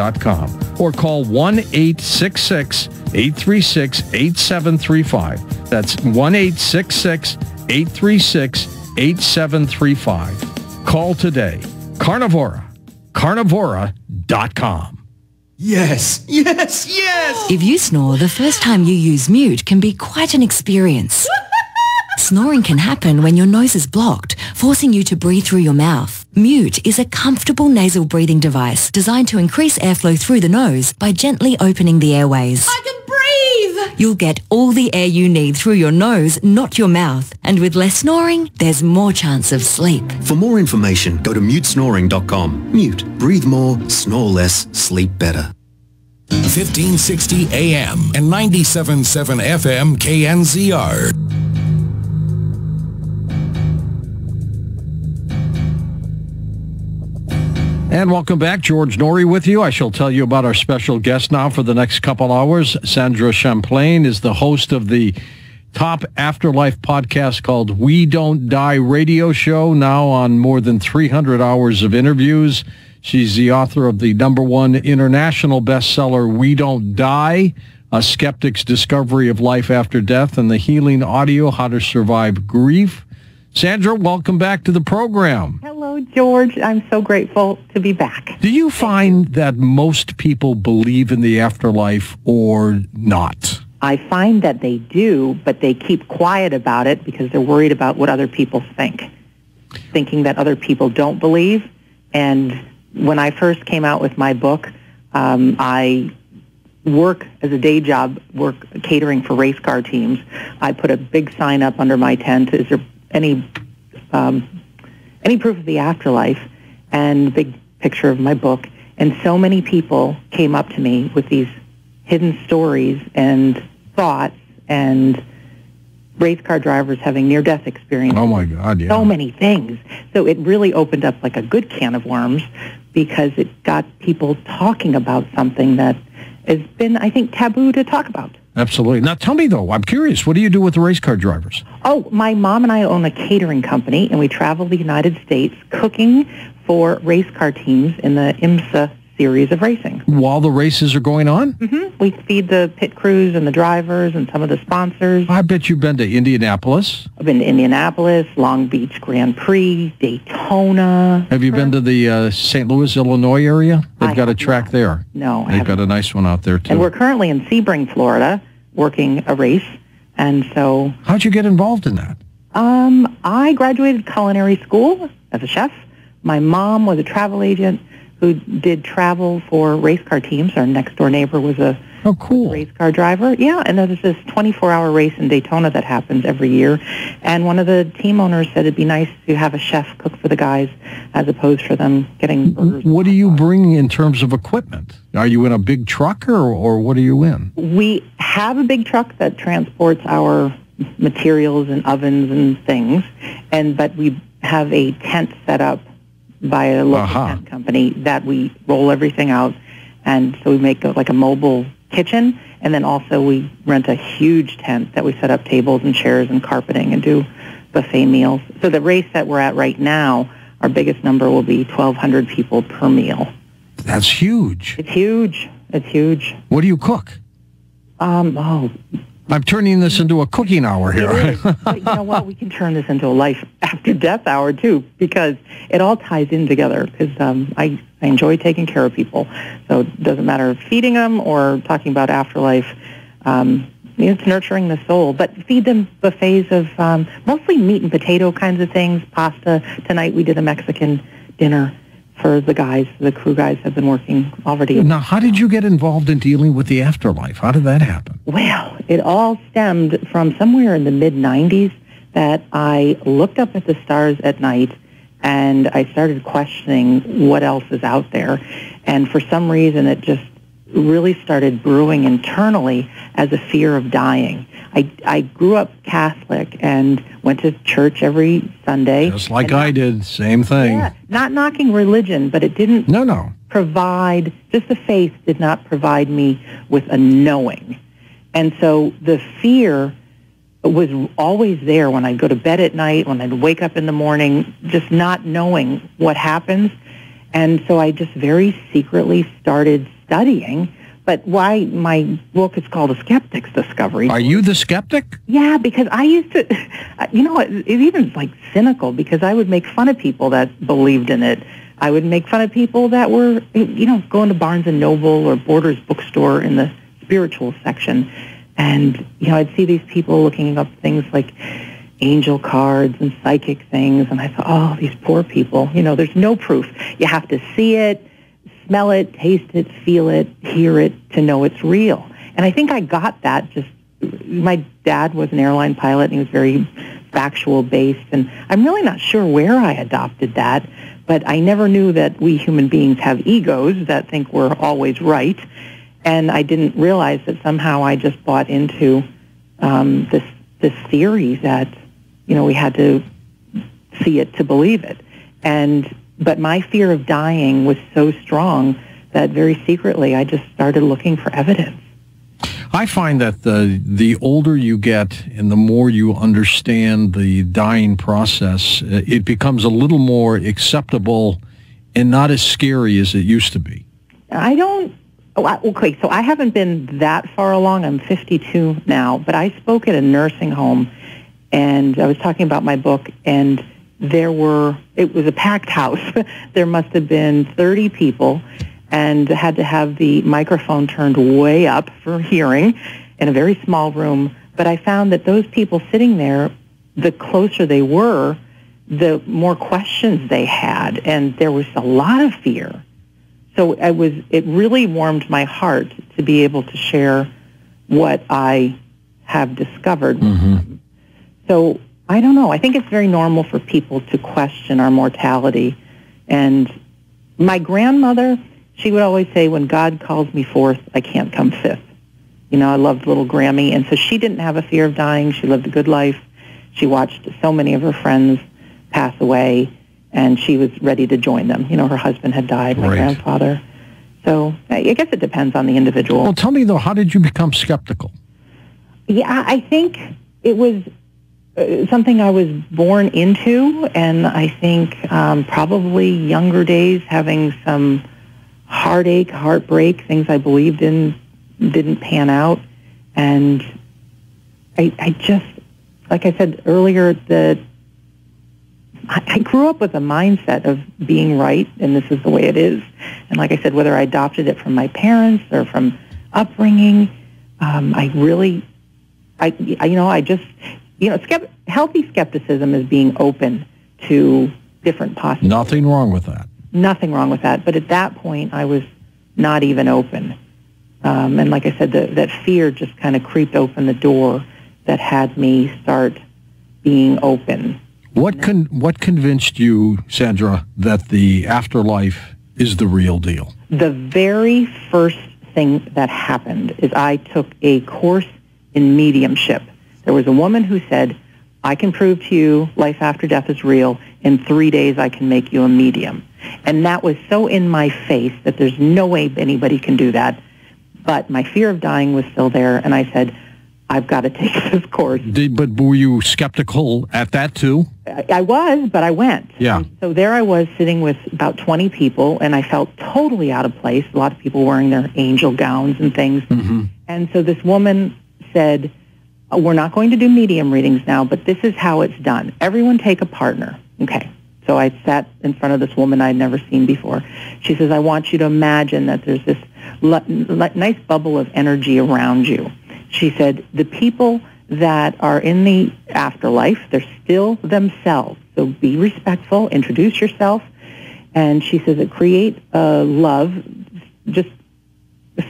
carnivora.com or call 1-866-836-8735. That's 1-866-836-8735. Call today. Carnivora. Carnivora.com. Yes, yes, yes! If you snore, the first time you use mute can be quite an experience. Snoring can happen when your nose is blocked, forcing you to breathe through your mouth. Mute is a comfortable nasal breathing device designed to increase airflow through the nose by gently opening the airways. I can breathe! You'll get all the air you need through your nose, not your mouth. And with less snoring, there's more chance of sleep. For more information, go to mutesnoring.com. Mute. Breathe more, snore less, sleep better. 1560 AM and 97.7 FM KNZR. And welcome back. George Norrie with you. I shall tell you about our special guest now for the next couple hours. Sandra Champlain is the host of the top afterlife podcast called We Don't Die radio show, now on more than 300 hours of interviews. She's the author of the #1 international bestseller, We Don't Die, A Skeptic's Discovery of Life After Death, and the healing audio, How to Survive Grief. Sandra, welcome back to the program. Hello, George. I'm so grateful to be back. Do you find that most people believe in the afterlife or not? I find that they do, but they keep quiet about it because they're worried about what other people think, thinking that other people don't believe. And when I first came out with my book, I work as a day job, work catering for race car teams. I put a big sign up under my tent. Is there any proof of the afterlife? And a big picture of my book. And so many people came up to me with these hidden stories and thoughts, and race car drivers having near-death experiences. Oh, my God, yeah. So many things. So it really opened up like a good can of worms because it got people talking about something that has been, I think, taboo to talk about. Absolutely. Now, tell me, though, I'm curious, what do you do with the race car drivers? Oh, my mom and I own a catering company, and we travel the United States cooking for race car teams in the IMSA series of racing. While the races are going on? Mm-hmm. We feed the pit crews and the drivers and some of the sponsors. I bet you've been to Indianapolis. I've been to Indianapolis, Long Beach Grand Prix, Daytona. Have you been to the St. Louis, Illinois area? They've got a track there. No, They've got a nice one out there, too. And we're currently in Sebring, Florida, working a race. And so... How'd you get involved in that? I graduated culinary school as a chef. My mom was a travel agent who did travel for race car teams. Our next-door neighbor was a race car driver. Yeah, and there's this 24-hour race in Daytona that happens every year. And one of the team owners said it'd be nice to have a chef cook for the guys as opposed to them getting burgers. What do you bring in terms of equipment? Are you in a big truck, or what are you in? We have a big truck that transports our materials and ovens and things, but we have a tent set up by a local tent company that we roll everything out, and so we make like a mobile kitchen, and then also we rent a huge tent that we set up tables and chairs and carpeting and do buffet meals. So the race that we're at right now, our biggest number will be 1,200 people per meal. That's huge. It's huge. It's huge. What do you cook? I'm turning this into a cooking hour here. It is. But you know what? We can turn this into a life after death hour, too, because it all ties in together. Because I enjoy taking care of people. So it doesn't matter feeding them or talking about afterlife. It's nurturing the soul. But feed them buffets of mostly meat and potato kinds of things, pasta. Tonight we did a Mexican dinner for the guys. The crew guys have been working already. Now, how did you get involved in dealing with the afterlife? How did that happen? Well, it all stemmed from somewhere in the mid-'90s that I looked up at the stars at night and I started questioning what else is out there. And for some reason, it just really started brewing internally as a fear of dying. I grew up Catholic and went to church every Sunday. Just like I did. Same thing. Yeah, not knocking religion, but it didn't provide, just the faith did not provide me with a knowing. And so the fear was always there when I'd go to bed at night, when I'd wake up in the morning, just not knowing what happens. And so I just very secretly started studying. But why my book is called A Skeptic's Discovery. Are you the skeptic? Yeah, because I used to, it's even like cynical, because I would make fun of people that believed in it. I would make fun of people that were, going to Barnes & Noble or Borders bookstore in the spiritual section. And, I'd see these people looking up things like angel cards and psychic things. And I thought, oh, these poor people, there's no proof. You have to see it, smell it, taste it, feel it, hear it to know it's real. And I think I got that my dad was an airline pilot, and he was very factual-based. And I'm really not sure where I adopted that, but I never knew that we human beings have egos that think we're always right. And I didn't realize that somehow I just bought into this theory that, we had to see it to believe it. But my fear of dying was so strong that very secretly I just started looking for evidence. I find that the older you get and the more you understand the dying process, it becomes a little more acceptable and not as scary as it used to be. Okay, so I haven't been that far along. I'm 52 now, but I spoke at a nursing home, and I was talking about my book, and it was a packed house. There must have been 30 people, and had to have the microphone turned way up for hearing in a very small room. But I found that those people sitting there, the closer they were, the more questions they had, and there was a lot of fear. So it really warmed my heart to be able to share what I have discovered with them. So I don't know. I think it's very normal for people to question our mortality. And my grandmother, she would always say, when God calls me fourth, I can't come fifth. I loved little Grammy. And so she didn't have a fear of dying. She lived a good life. She watched so many of her friends pass away, and she was ready to join them. Her husband had died, my grandfather. So I guess it depends on the individual. Well, tell me, though, how did you become skeptical? Yeah, I think it was something I was born into, and I think probably younger days, having some heartache, heartbreak, things I believed in didn't pan out. And I just, like I said earlier, that I grew up with a mindset of being right, and this is the way it is. And like I said, whether I adopted it from my parents or from upbringing, healthy skepticism is being open to different possibilities. Nothing wrong with that. Nothing wrong with that. But at that point, I was not even open. And like I said, that fear just kind of creeped open the door that had me start being open. What convinced you, Sandra, that the afterlife is the real deal? The very first thing that happened is I took a course in mediumship. There was a woman who said, I can prove to you life after death is real. In 3 days, I can make you a medium. And that was so in my face that there's no way anybody can do that. But my fear of dying was still there, and I said, I've got to take this course. But were you skeptical at that, too? I was, but I went. Yeah. And so there I was sitting with about 20 people, and I felt totally out of place. A lot of people wearing their angel gowns and things. Mm-hmm. And so this woman said, we're not going to do medium readings now, but this is how it's done. Everyone take a partner. Okay. So I sat in front of this woman I'd never seen before. She says, I want you to imagine that there's this nice bubble of energy around you. She said, the people that are in the afterlife, they're still themselves. So be respectful, introduce yourself. And she says, create love. Just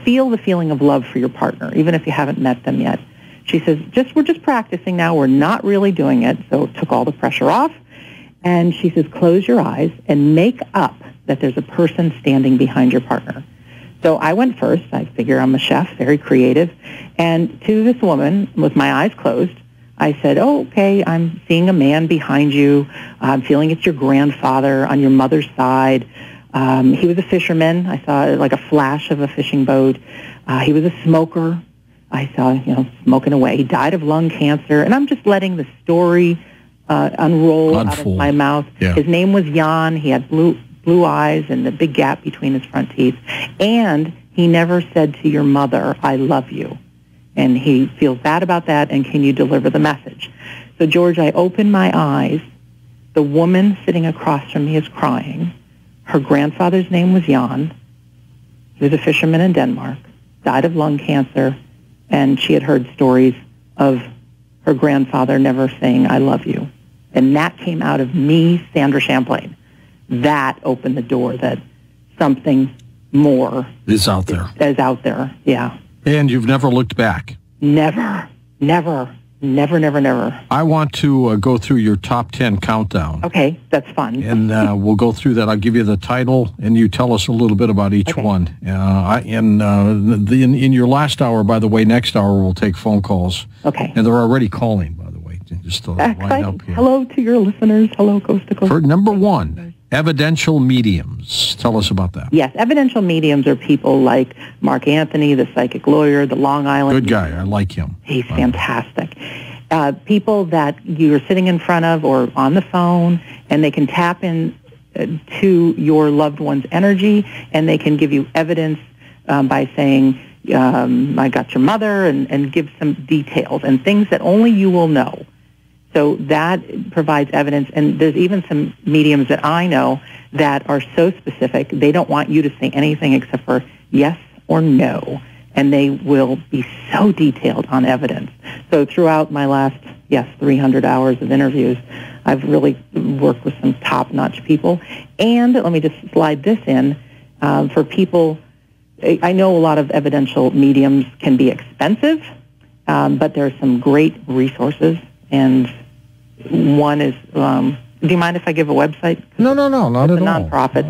feel the feeling of love for your partner, even if you haven't met them yet. She says, we're just practicing now. We're not really doing it. So it took all the pressure off. And she says, close your eyes and make up that there's a person standing behind your partner. So I went first. I figure I'm a chef, very creative. And to this woman, with my eyes closed, I said, okay, I'm seeing a man behind you. I'm feeling it's your grandfather on your mother's side. He was a fisherman. I saw like a flash of a fishing boat. He was a smoker. I saw, smoking away. He died of lung cancer. And I'm just letting the story unfold out of my mouth. Yeah. His name was Jan. He had blue blue eyes and the big gap between his front teeth. And he never said to your mother, I love you. And he feels bad about that, and can you deliver the message? So, George, I open my eyes. The woman sitting across from me is crying. Her grandfather's name was Jan. He was a fisherman in Denmark, died of lung cancer, and she had heard stories of her grandfather never saying, I love you. And that came out of me, Sandra Champlain. That opened the door that something more is out there. Is out there, yeah. And you've never looked back? Never. I want to go through your top 10 countdown. Okay, that's fun. And we'll go through that. I'll give you the title, and you tell us a little bit about each one. In your last hour, by the way, next hour we'll take phone calls. Okay. And they're already calling, by the way. Just to line up here. Hello to your listeners. Hello, Coast to Coast. For number one, evidential mediums. Tell us about that. Yes, evidential mediums are people like Mark Anthony, the psychic lawyer, the Long Island. Good guy. I like him. He's fantastic. People that you're sitting in front of or on the phone, and they can tap in to your loved one's energy, and they can give you evidence by saying, I got your mother, and give some details and things that only you will know. So that provides evidence, and there's even some mediums that I know that are so specific, they don't want you to say anything except for yes or no, and they will be so detailed on evidence. So throughout my last, 300 hours of interviews, I've really worked with some top-notch people. And let me just slide this in, for people, I know a lot of evidential mediums can be expensive, but there are some great resources, and one is, do you mind if I give a website? No, not at all. It's a nonprofit,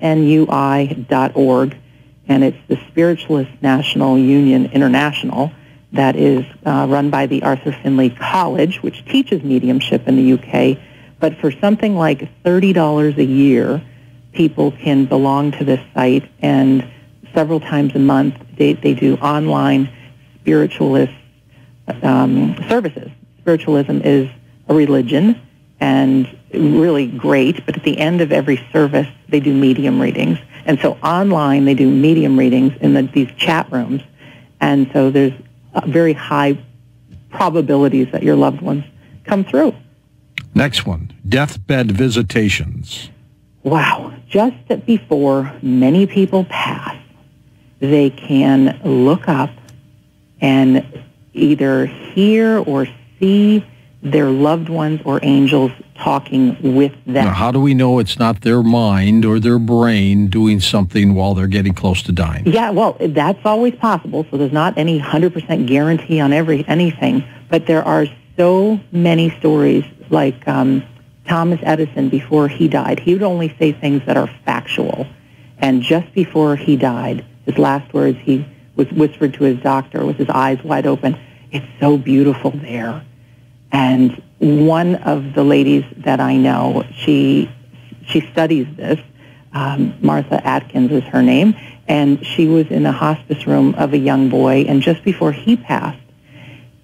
snui.org, and it's the Spiritualist National Union International that is run by the Arthur Findlay College, which teaches mediumship in the UK. But for something like $30 a year, people can belong to this site, and several times a month they do online spiritualist services. Spiritualism is a religion and really great, but at the end of every service, they do medium readings. And so online, they do medium readings in these chat rooms. And so there's very high probabilities that your loved ones come through. Next one, deathbed visitations. Wow. Just before many people pass, they can look up and either hear or see their loved ones or angels talking with them. Now, how do we know it's not their mind or their brain doing something while they're getting close to dying? Yeah, well, that's always possible, so there's not any 100% guarantee on anything, but there are so many stories like Thomas Edison, before he died, he would only say things that are factual, and just before he died, his last words, he was whispered to his doctor with his eyes wide open, "It's so beautiful there." And one of the ladies that I know, she studies this. Martha Atkins is her name, and she was in the hospice room of a young boy, and just before he passed,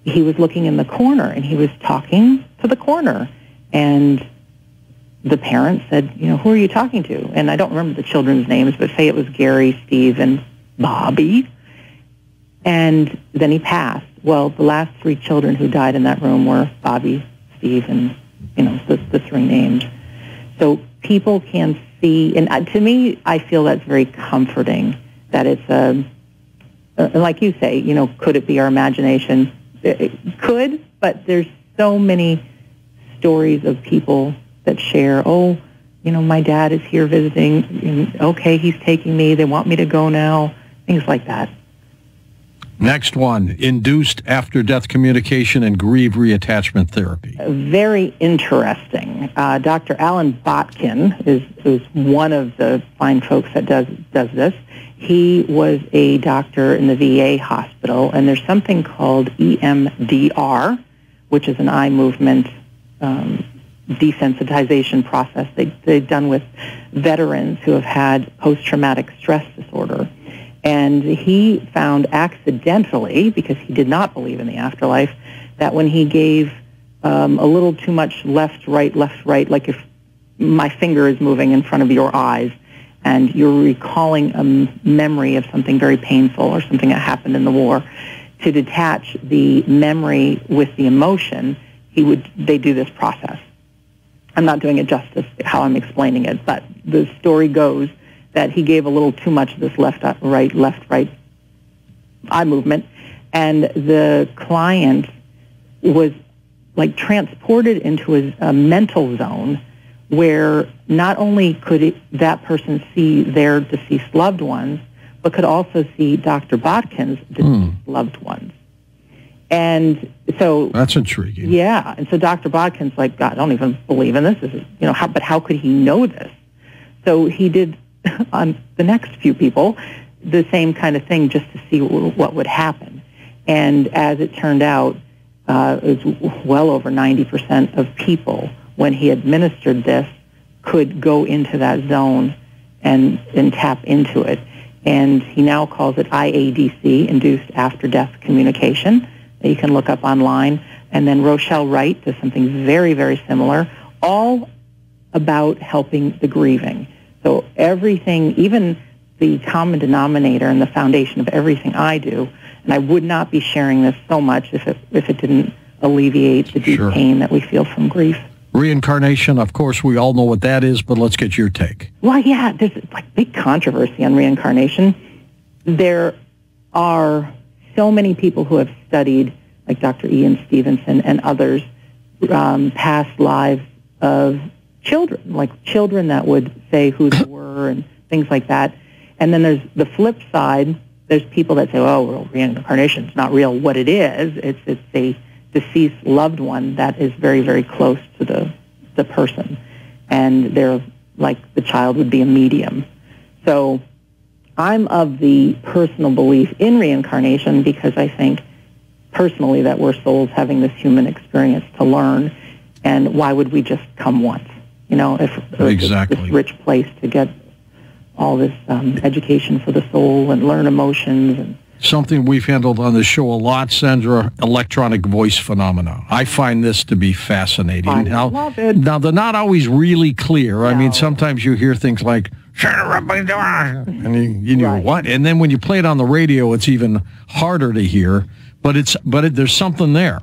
he was looking in the corner, and he was talking to the corner. And the parents said, who are you talking to? And I don't remember the children's names, but say it was Gary, Steve, and Bobby. And then he passed. Well, the last three children who died in that room were Bobby, Steve, and, the three names. So people can see, and to me, I feel that's very comforting, that it's like you say, could it be our imagination? It could, but there's so many stories of people that share, my dad is here visiting, and, okay, he's taking me, they want me to go now, things like that. Next one, induced after-death communication and grief reattachment therapy. Very interesting. Dr. Alan Botkin is one of the fine folks that does this. He was a doctor in the VA hospital, and there's something called EMDR, which is an eye movement desensitization process they've done with veterans who have had post-traumatic stress disorder. And he found accidentally, because he did not believe in the afterlife, that when he gave a little too much left, right, like if my finger is moving in front of your eyes, and you're recalling a memory of something very painful or something that happened in the war. To detach the memory with the emotion, they do this process. I'm not doing it justice how I'm explaining it, but the story goes that he gave a little too much of this left, right eye movement, and the client was like transported into a mental zone where not only could that person see their deceased loved ones, but could also see Dr. Botkin's deceased loved ones. And so that's intriguing. Yeah, and so Dr. Botkin's like, God, I don't even believe in this. This is, but how could he know this? So he did on the next few people the same kind of thing just to see what would happen. And as it turned out, it was well over 90% of people, when he administered this, could go into that zone and tap into it. And he now calls it IADC, Induced After-Death Communication, that you can look up online. And then Rochelle Wright does something very, very similar, all about helping the grieving. So everything, even the common denominator and the foundation of everything I do, and I would not be sharing this so much if it didn't alleviate the deep pain that we feel from grief. Reincarnation, of course, we all know what that is, but let's get your take. Well, yeah, there's big controversy on reincarnation. There are so many people who have studied, like Dr. Ian Stevenson and others, past lives of children, like children that would say who they were and things like that. And then there's the flip side. There's people that say, oh, well, reincarnation is not real. What it is, it's a deceased loved one that is very, very close to the person. And they're like the child would be a medium. So I'm of the personal belief in reincarnation because I think personally that we're souls having this human experience to learn. And why would we just come once? If exactly. This rich place to get all this education for the soul and learn emotions. And something we've handled on the show a lot, Sandra, electronic voice phenomena. I find this to be fascinating. I love it. Now, they're not always really clear. No. I mean, sometimes you hear things like, and you know what? And then when you play it on the radio, it's even harder to hear, but there's something there.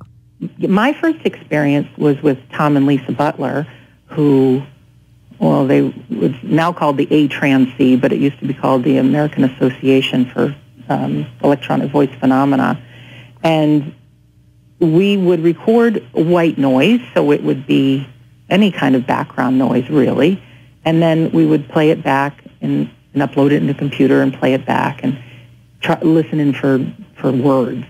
My first experience was with Tom and Lisa Butler, who, well, they was now called the A-Trans-C, but it used to be called the American Association for Electronic Voice Phenomena. And we would record white noise, so it would be any kind of background noise, really. And then we would play it back and upload it into the computer and play it back and listen in for words.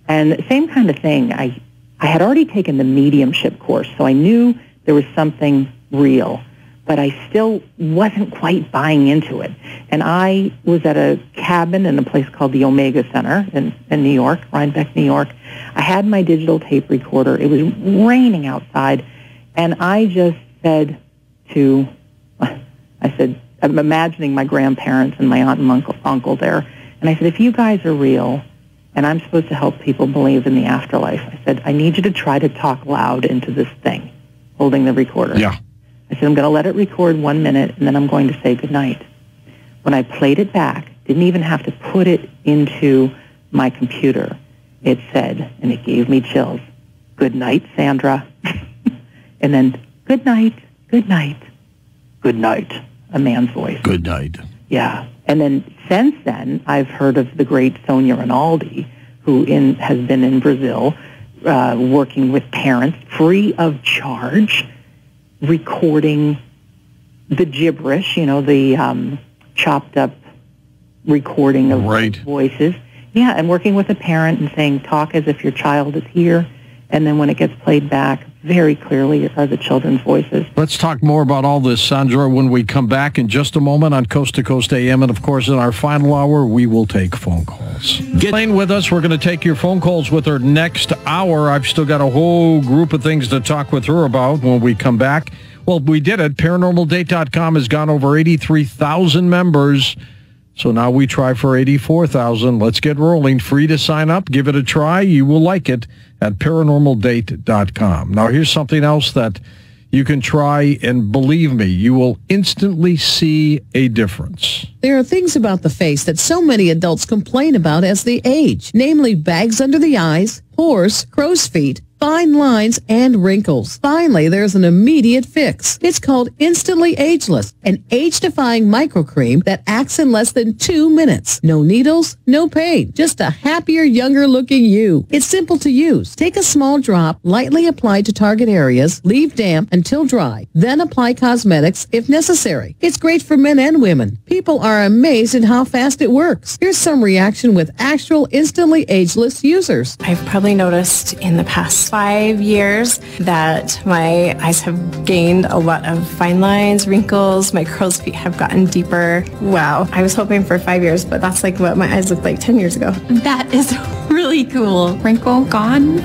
And the same kind of thing. I had already taken the mediumship course, so I knew there was something real, but I still wasn't quite buying into it. And I was at a cabin in a place called the Omega Center in New York, Rhinebeck, New York. I had my digital tape recorder. It was raining outside, and I just said I'm imagining my grandparents and my aunt and uncle there, and I said, if you guys are real, and I'm supposed to help people believe in the afterlife, I said, I need you to try to talk loud into this thing, holding the recorder. Yeah. I said, I'm going to let it record 1 minute, and then I'm going to say goodnight. When I played it back, didn't even have to put it into my computer. It said, and it gave me chills, good night, Sandra. And then, good night, good night, good night, a man's voice. Good night. Yeah. And then since then, I've heard of the great Sonia Rinaldi, who has been in Brazil working with parents free of charge, recording the gibberish, the chopped up recording of voices. Yeah, and working with a parent and saying, talk as if your child is here. And then when it gets played back, very clearly are the children's voices. Let's talk more about all this, Sandra, when we come back in just a moment on Coast to Coast AM. And, of course, in our final hour, we will take phone calls. Get playing with us. We're going to take your phone calls with her next hour. I've still got a whole group of things to talk with her about when we come back. Well, we did it. ParanormalDate.com has gone over 83,000 members. So now we try for 84,000. Let's get rolling. Free to sign up. Give it a try. You will like it at ParanormalDate.com. Now, here's something else that You can try, and believe me, you will instantly see a difference. There are things about the face that so many adults complain about as they age, namely bags under the eyes, pores, crow's feet, fine lines, and wrinkles. Finally, there's an immediate fix. It's called Instantly Ageless, an age-defying microcream that acts in less than 2 minutes. No needles, no pain, just a happier, younger-looking you. It's simple to use. Take a small drop, lightly apply to target areas, leave damp until dry, then apply cosmetics if necessary. It's great for men and women. People are amazed at how fast it works. Here's some reaction with actual Instantly Ageless users. I've probably noticed in the past 5 years that my eyes have gained a lot of fine lines, wrinkles, my crow's feet have gotten deeper. Wow, I was hoping for 5 years, but that's like what my eyes looked like 10 years ago. That is really cool. Wrinkle gone.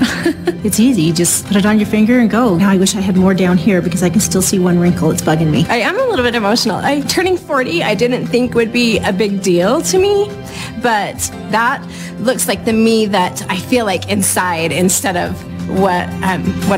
It's easy. You just put it on your finger and go. Now I wish I had more down here because I can still see one wrinkle. It's bugging me. I am a little bit emotional. Turning 40, I didn't think would be a big deal to me, but that looks like the me that I feel like inside instead of what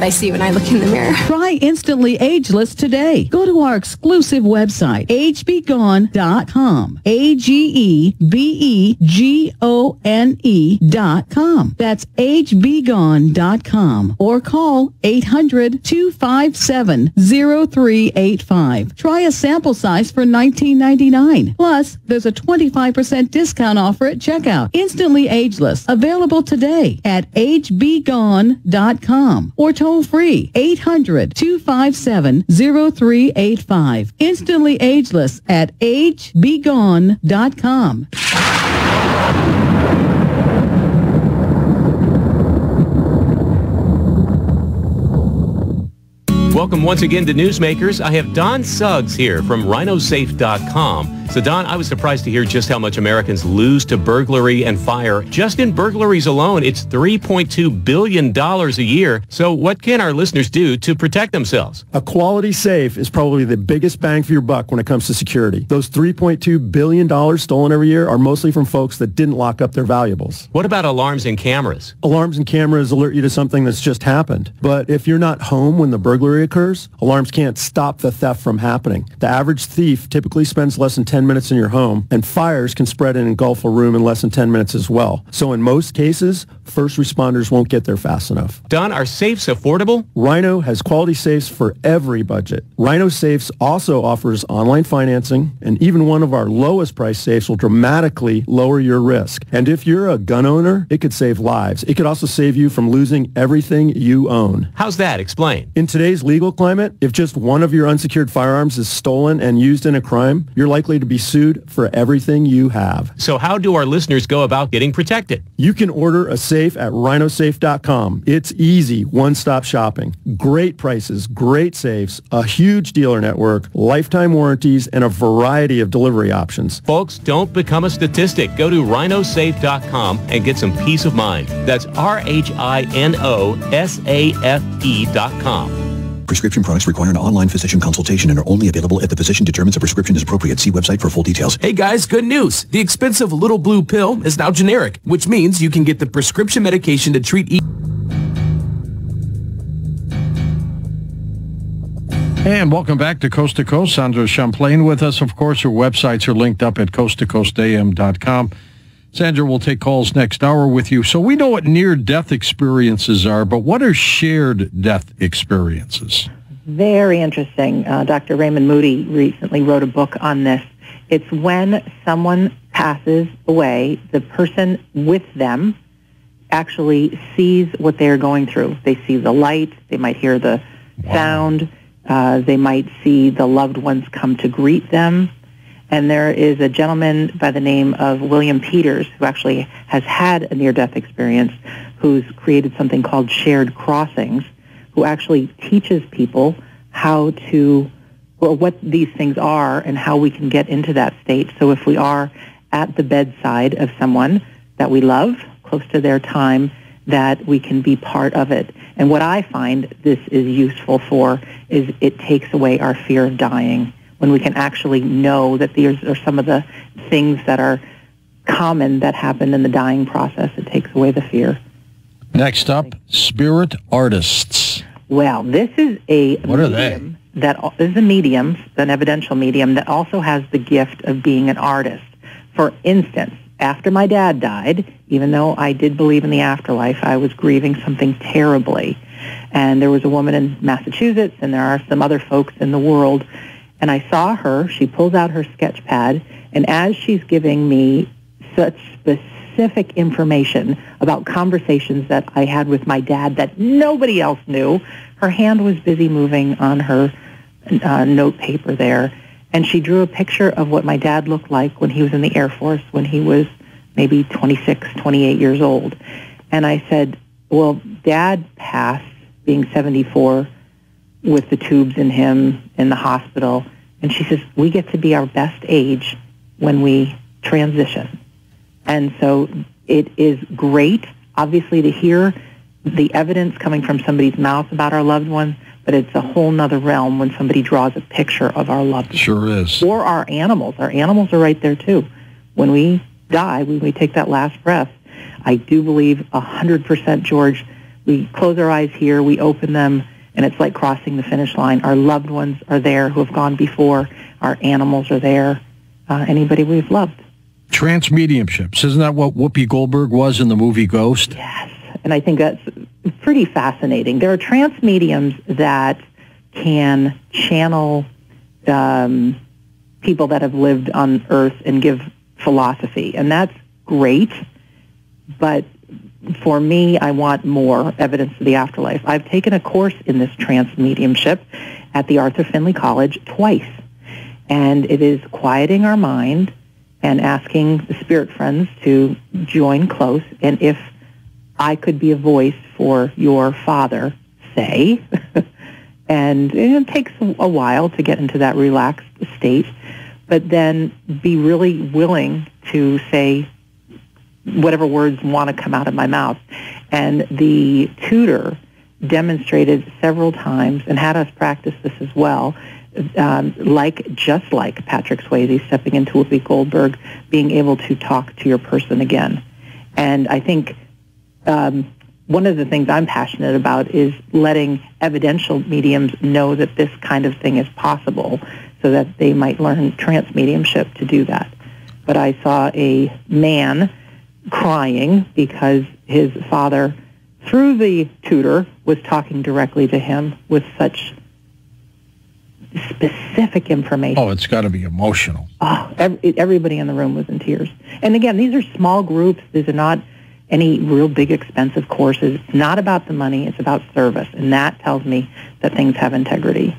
I see when I look in the mirror. Try Instantly Ageless today. Go to our exclusive website, agebegone.com. AGEBEGONE.com. That's agebegone.com. Or call 800-257-0385. Try a sample size for $19.99. Plus, there's a 25% discount offer at checkout. Instantly Ageless. Available today at agebegone.com or toll free 800-257-0385. Instantly Ageless at agebegone.com. Welcome once again to Newsmakers. I have Don Suggs here from rhinosafe.com. So, Don, I was surprised to hear just how much Americans lose to burglary and fire. Just in burglaries alone, it's $3.2 billion a year. So what can our listeners do to protect themselves? A quality safe is probably the biggest bang for your buck when it comes to security. Those $3.2 billion stolen every year are mostly from folks that didn't lock up their valuables. What about alarms and cameras? Alarms and cameras alert you to something that's just happened. But if you're not home when the burglary occurs, alarms can't stop the theft from happening. The average thief typically spends less than 10 minutes in your home, and fires can spread and engulf a room in less than 10 minutes as well. So in most cases, first responders won't get there fast enough. Don, are safes affordable? Rhino has quality safes for every budget. Rhino Safes also offers online financing, and even one of our lowest price safes will dramatically lower your risk. And if you're a gun owner, it could save lives. It could also save you from losing everything you own. How's that? Explain. In today's legal climate, if just one of your unsecured firearms is stolen and used in a crime, you're likely to be sued for everything you have. So how do our listeners go about getting protected? You can order a safe at rhinosafe.com. It's easy, one-stop shopping. Great prices, great safes, a huge dealer network, lifetime warranties, and a variety of delivery options. Folks, don't become a statistic. Go to rhinosafe.com and get some peace of mind. That's rhinosafe.com. Prescription products require an online physician consultation and are only available if the physician determines a prescription is appropriate. See website for full details. Hey guys, good news. The expensive little blue pill is now generic, which means you can get the prescription medication to treat And welcome back to Coast. Sandra Champlain with us. Of course, her websites are linked up at coasttocoastam.com. Sandra will take calls next hour with you. So we know what near-death experiences are, but what are shared death experiences? Very interesting. Dr. Raymond Moody recently wrote a book on this. It's when someone passes away, the person with them actually sees what they're going through. They see the light. They might hear the sound. They might see the loved ones come to greet them. And there is a gentleman by the name of William Peters who actually has had a near-death experience, who's created something called Shared Crossings, who actually teaches people how to, or what these things are and how we can get into that state. So if we are at the bedside of someone that we love, close to their time, that we can be part of it. And what I find this is useful for is it takes away our fear of dying. When we can actually know that these are some of the things that are common that happen in the dying process, it takes away the fear. Next up, spirit artists. Well, this is a What are they? That is a medium, an evidential medium that also has the gift of being an artist. For instance, after my dad died, even though I did believe in the afterlife, I was grieving something terribly. And there was a woman in Massachusetts, and there are some other folks in the world. And I saw her. She pulls out her sketch pad, and as she's giving me such specific information about conversations that I had with my dad that nobody else knew, her hand was busy moving on her note paper there. And she drew a picture of what my dad looked like when he was in the Air Force, when he was maybe 26, 28 years old. And I said, well, Dad passed, being 74, with the tubes in him in the hospital. And she says, we get to be our best age when we transition. And so it is great, obviously, to hear the evidence coming from somebody's mouth about our loved ones, but it's a whole nother realm when somebody draws a picture of our loved ones. Sure is. Or our animals. Our animals are right there, too. When we die, when we take that last breath, I do believe 100%, George, we close our eyes here, we open them, and it's like crossing the finish line. Our loved ones are there who have gone before. Our animals are there. Anybody we've loved. Trance mediumships. Isn't that what Whoopi Goldberg was in the movie Ghost? Yes. And I think that's pretty fascinating. There are trance mediums that can channel people that have lived on Earth and give philosophy. And that's great. But for me, I want more evidence of the afterlife. I've taken a course in this trance mediumship at the Arthur Findlay College twice. And it is quieting our mind and asking the spirit friends to join close. And if I could be a voice for your father, say, and it takes a while to get into that relaxed state, but then be really willing to say whatever words want to come out of my mouth. And the tutor demonstrated several times and had us practice this as well, just like Patrick Swayze stepping into Whoopi Goldberg, being able to talk to your person again. And I think one of the things I'm passionate about is letting evidential mediums know that this kind of thing is possible so that they might learn trance mediumship to do that. But I saw a man crying because his father, through the tutor, was talking directly to him with such specific information. Oh, it's got to be emotional. Oh, everybody in the room was in tears. And again, these are small groups. These are not any real big expensive courses. It's not about the money. It's about service. And that tells me that things have integrity.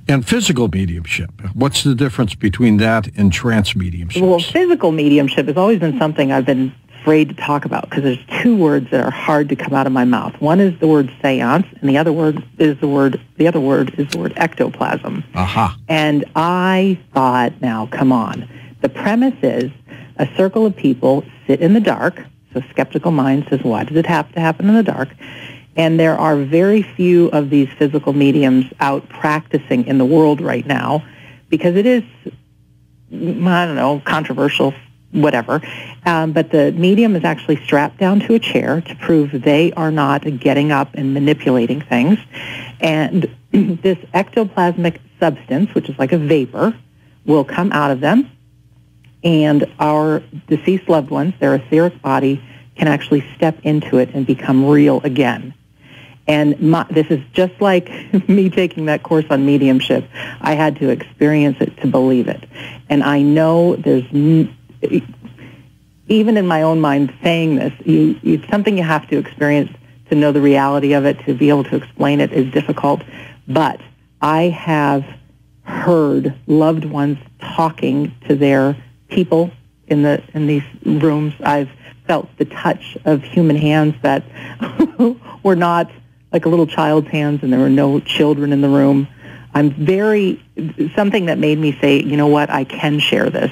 And physical mediumship, what's the difference between that and trance mediumship? Well, physical mediumship has always been something I've been afraid to talk about because there's two words that are hard to come out of my mouth. One is the word seance, and the other word is the word ectoplasm. Aha. And I thought, now, come on. The premise is a circle of people sit in the dark. So skeptical mind says, why does it have to happen in the dark? And there are very few of these physical mediums out practicing in the world right now because it is, I don't know, controversial, whatever. But the medium is actually strapped down to a chair to prove they are not getting up and manipulating things. And this ectoplasmic substance, which is like a vapor, will come out of them. And our deceased loved ones, their etheric body, can actually step into it and become real again. And this is just like me taking that course on mediumship. I had to experience it to believe it. And I know there's, even in my own mind saying this, it's something you have to experience to know the reality of it. To be able to explain it is difficult. But I have heard loved ones talking to their people in these rooms. I've felt the touch of human hands that were not like a little child's hands, and there were no children in the room. Something that made me say, you know what, I can share this,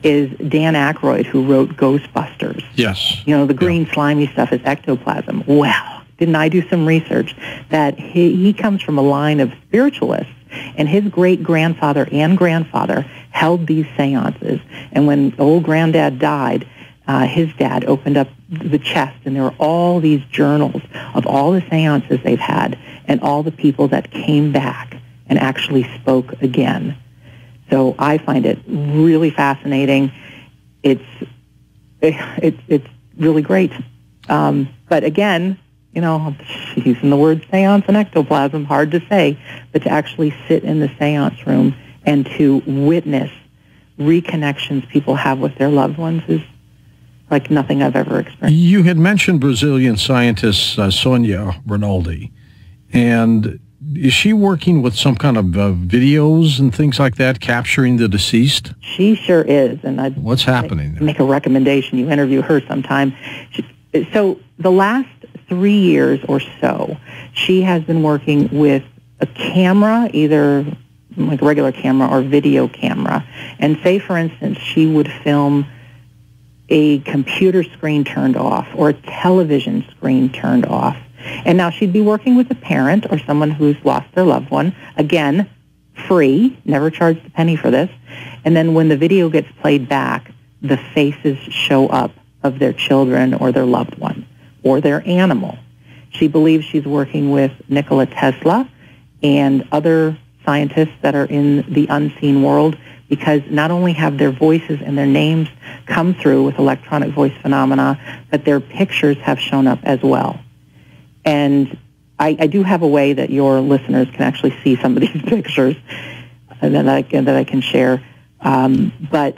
is Dan Aykroyd, who wrote Ghostbusters. Yes. You know, the green slimy stuff is ectoplasm. Well, didn't I do some research that he comes from a line of spiritualists, and his great-grandfather and grandfather held these seances. And when old granddad died, his dad opened up the chest, and there were all these journals of all the seances they've had. and all the people that came back and actually spoke again. So I find it really fascinating. It's really great. But again, you know, using the word seance and ectoplasm, hard to say, but to actually sit in the seance room and to witness reconnections people have with their loved ones is like nothing I've ever experienced. You had mentioned Brazilian scientist Sonia Rinaldi, and is she working with some kind of videos and things like that, capturing the deceased? She sure is, and what's happening there? Make a recommendation. You interview her sometime. So the last 3 years or so, she has been working with a camera, either like a regular camera or video camera, and say, for instance, she would film a computer screen turned off or a television screen turned off. And now she'd be working with a parent or someone who's lost their loved one. Again, free, never charged a penny for this. And then when the video gets played back, the faces show up of their children or their loved one or their animal. She believes she's working with Nikola Tesla and other scientists that are in the unseen world, because not only have their voices and their names come through with electronic voice phenomena, but their pictures have shown up as well. And I do have a way that your listeners can actually see some of these pictures that I can share. But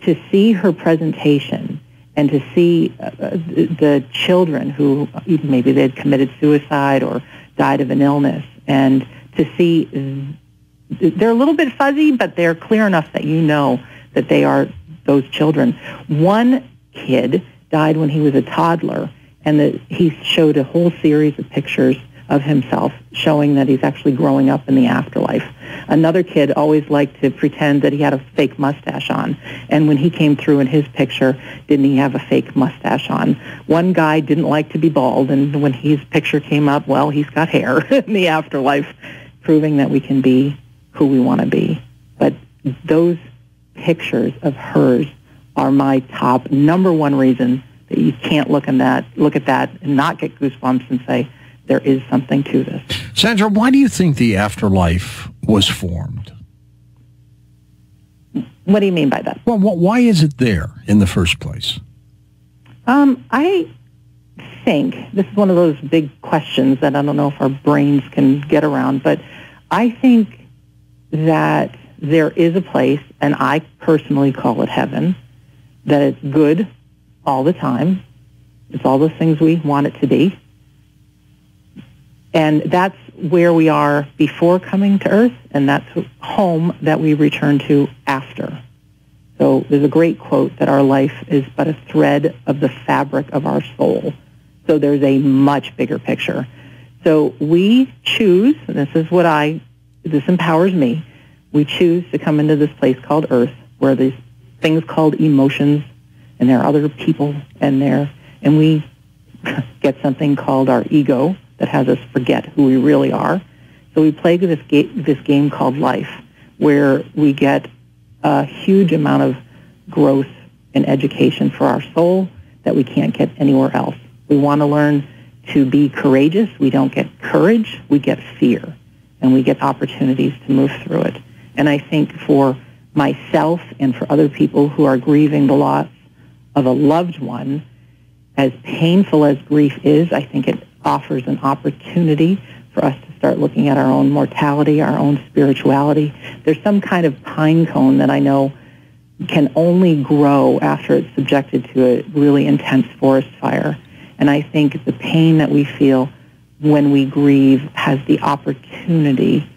to see her presentation and to see the children who even maybe they had committed suicide or died of an illness, and to see they're a little bit fuzzy, but they're clear enough that you know that they are those children. One kid died when he was a toddler, and he showed a whole series of pictures of himself showing that he's actually growing up in the afterlife. Another kid always liked to pretend that he had a fake mustache on, and when he came through in his picture, didn't he have a fake mustache on? One guy didn't like to be bald, and when his picture came up, well, he's got hair in the afterlife, proving that we can be who we want to be. But those pictures of hers are my top number one reason that you can't look at that and not get goosebumps and say, there is something to this. Sandra, why do you think the afterlife was formed? What do you mean by that? Well, why is it there in the first place? I think this is one of those big questions that I don't know if our brains can get around, but I think that there is a place, and I personally call it heaven, that it's good all the time. It's all those things we want it to be. And that's where we are before coming to Earth, and that's home that we return to after. So there's a great quote that our life is but a thread of the fabric of our soul. So there's a much bigger picture. So we choose, and this empowers me, we choose to come into this place called Earth, where there's things called emotions, and there are other people and we get something called our ego that has us forget who we really are. So we play this game called life, where we get a huge amount of growth and education for our soul that we can't get anywhere else. We want to learn to be courageous. We don't get courage, we get fear, and we get opportunities to move through it. And I think for myself and for other people who are grieving the loss of a loved one, as painful as grief is, I think it offers an opportunity for us to start looking at our own mortality, our own spirituality. There's some kind of pine cone that I know can only grow after it's subjected to a really intense forest fire. And I think the pain that we feel when we grieve has the opportunity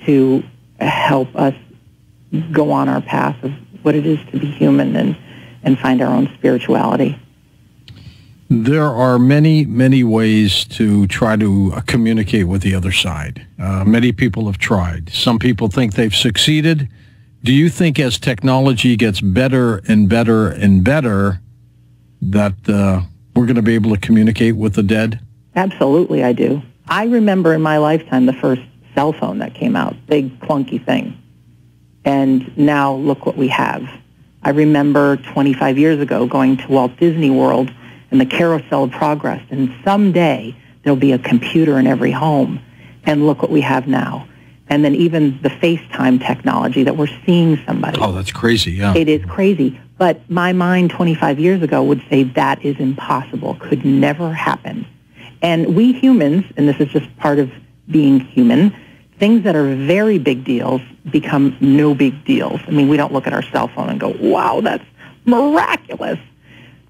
to help us go on our path of what it is to be human and find our own spirituality. There are many, many ways to try to communicate with the other side. Many people have tried. Some people think they've succeeded. Do you think as technology gets better and better and better that we're going to be able to communicate with the dead? Absolutely, I do. I remember in my lifetime the first cell phone that came out, big clunky thing. And now look what we have. I remember 25 years ago going to Walt Disney World and the carousel progressed, and someday there'll be a computer in every home. And look what we have now. And then even the FaceTime technology that we're seeing somebody. Oh, that's crazy, yeah. It is crazy. But my mind 25 years ago would say that is impossible, could never happen. And we humans, and this is just part of being human, things that are very big deals become no big deals. I mean, we don't look at our cell phone and go, wow, that's miraculous.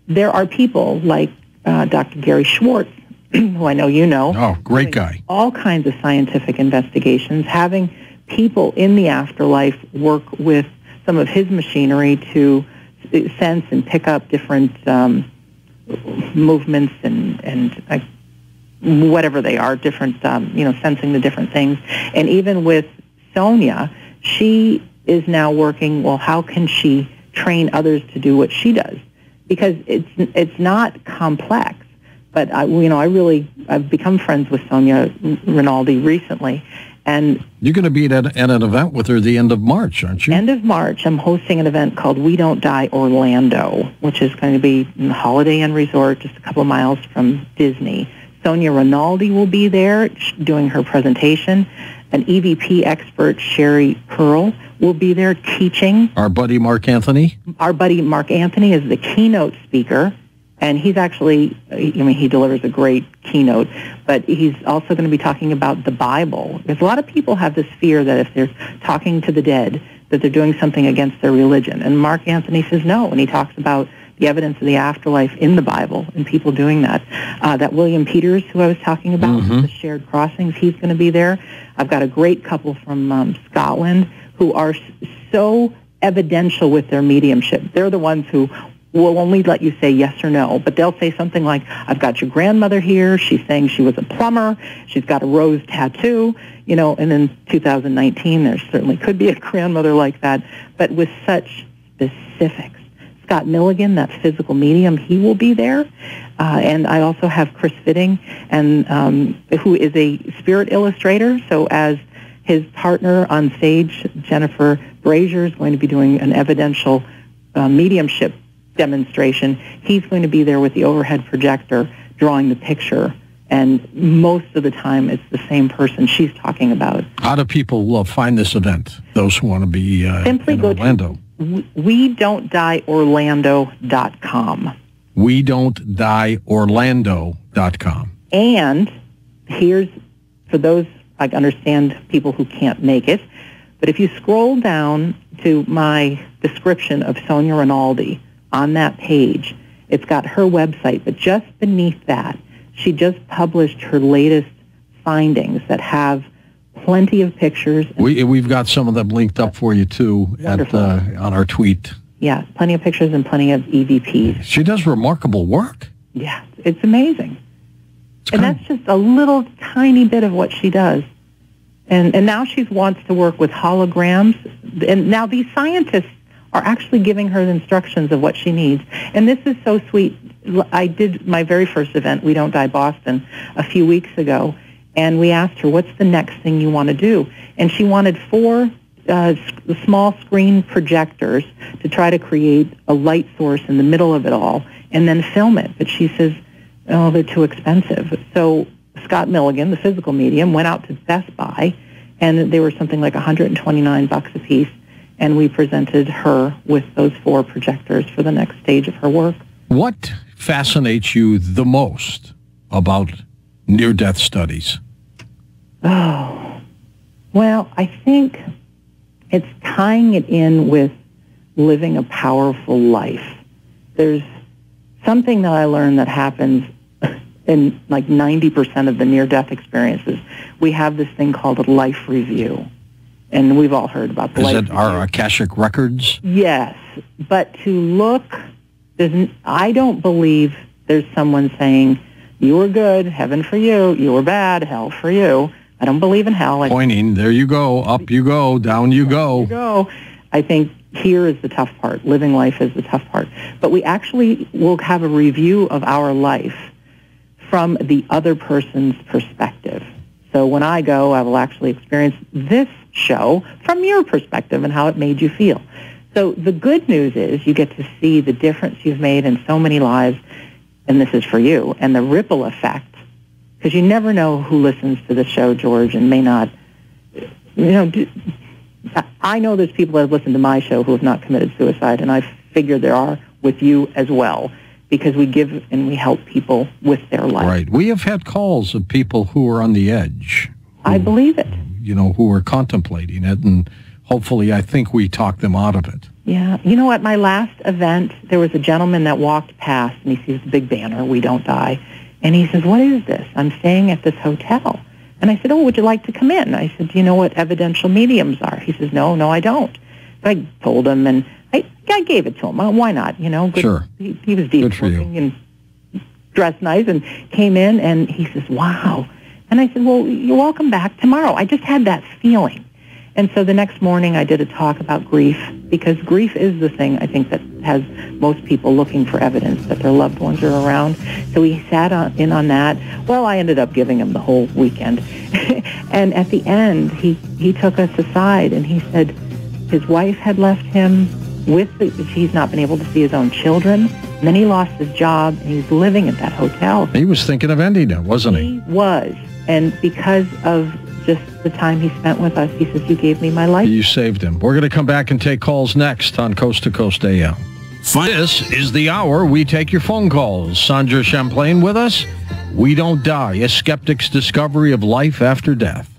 There are people like Dr. Gary Schwartz, who I know you know. Oh, great guy. All kinds of scientific investigations, having people in the afterlife work with some of his machinery to sense and pick up different movements and whatever they are, different, sensing the different things. And even with Sonia, she is now working, well, how can she train others to do what she does? Because it's not complex. But I've become friends with Sonia Rinaldi recently, and you're going to be at an event with her the end of March, aren't you? End of March, I'm hosting an event called We Don't Die Orlando, which is going to be in the Holiday Inn Resort, just a couple of miles from Disney. Sonia Rinaldi will be there doing her presentation. An EVP expert, Sherry Pearl, will be there teaching. Our buddy Mark Anthony? Our buddy Mark Anthony is the keynote speaker. And he's actually, he delivers a great keynote, but he's also going to be talking about the Bible. Because a lot of people have this fear that if they're talking to the dead, that they're doing something against their religion. And Mark Anthony says no, and he talks about the evidence of the afterlife in the Bible and people doing that. That William Peters, who I was talking about, the Shared Crossings, he's going to be there. I've got a great couple from Scotland who are so evidential with their mediumship. They're the ones who will only let you say yes or no, but they'll say something like, I've got your grandmother here, she's saying she was a plumber, she's got a rose tattoo, and in 2019 there certainly could be a grandmother like that, but with such specifics. Scott Milligan, that physical medium, he will be there, and I also have Chris Fitting, and who is a spirit illustrator, so as his partner on stage, Jennifer Brazier, is going to be doing an evidential mediumship demonstration. He's going to be there with the overhead projector drawing the picture, and most of the time it's the same person she's talking about. How do people find this event, those who want to be Simply in Orlando? To WeDon'tDieOrlando.com. WeDon'tDieOrlando.com. And here's, for those, I understand people who can't make it, but if you scroll down to my description of Sonia Rinaldi, on that page, it's got her website, but just beneath that, she just published her latest findings that have plenty of pictures. We've got some of them linked up for you, too, on our tweet. Yeah, plenty of pictures and plenty of EVPs. She does remarkable work. Yeah, it's amazing. That's just a little tiny bit of what she does. And now she wants to work with holograms. And now these scientists are actually giving her the instructions of what she needs. And this is so sweet. I did my very first event, We Don't Die Boston, a few weeks ago, and we asked her, what's the next thing you want to do? And she wanted 4 small screen projectors to try to create a light source in the middle of it all and then film it. But she says, oh, they're too expensive. So Scott Milligan, the physical medium, went out to Best Buy, and they were something like $129 a piece. And we presented her with those 4 projectors for the next stage of her work. What fascinates you the most about near-death studies? Oh, well, I think it's tying it in with living a powerful life. There's something that I learned that happens in like 90% of the near-death experiences. We have this thing called a life review. And we've all heard about the life review. Is it our Akashic records? Yes, but to look, I don't believe there's someone saying, you were good, heaven for you, you were bad, hell for you. I don't believe in hell. Pointing, there you go, up you go, down you go. There you go. I think here is the tough part. Living life is the tough part. But we actually will have a review of our life from the other person's perspective. So when I go, I will actually experience this show from your perspective and how it made you feel. So the good news is you get to see the difference you've made in so many lives, and this is for you, and the ripple effect because you never know who listens to the show, George, and may not, I know there's people that have listened to my show who have not committed suicide, and I figure there are with you as well, because we give and we help people with their life. Right. We have had calls of people who are on the edge. I believe it. Who are contemplating it, and hopefully I think we talk them out of it. Yeah. You know, at my last event, there was a gentleman that walked past, and he sees the big banner, "We Don't Die," and he says, "What is this? I'm staying at this hotel." And I said, "Oh, would you like to come in?" I said, "Do you know what evidential mediums are?" He says, No, I don't." So I told him, and I gave it to him. Why not? Good, sure. He was decent looking and dressed nice, and came in, and he says, "Wow." And I said, "Well, you're welcome back tomorrow." I just had that feeling. And so the next morning I did a talk about grief, because grief is the thing I think that has most people looking for evidence that their loved ones are around. So we sat in on that. Well, I ended up giving him the whole weekend. And at the end, he took us aside, and he said his wife had left him he's not been able to see his own children. And then he lost his job, and he's living at that hotel. He was thinking of ending it, wasn't he? He was. And because of just the time he spent with us, he says, "You gave me my life." You saved him. We're going to come back and take calls next on Coast to Coast AM. This is the hour we take your phone calls. Sandra Champlain with us. We Don't Die, a skeptic's discovery of life after death.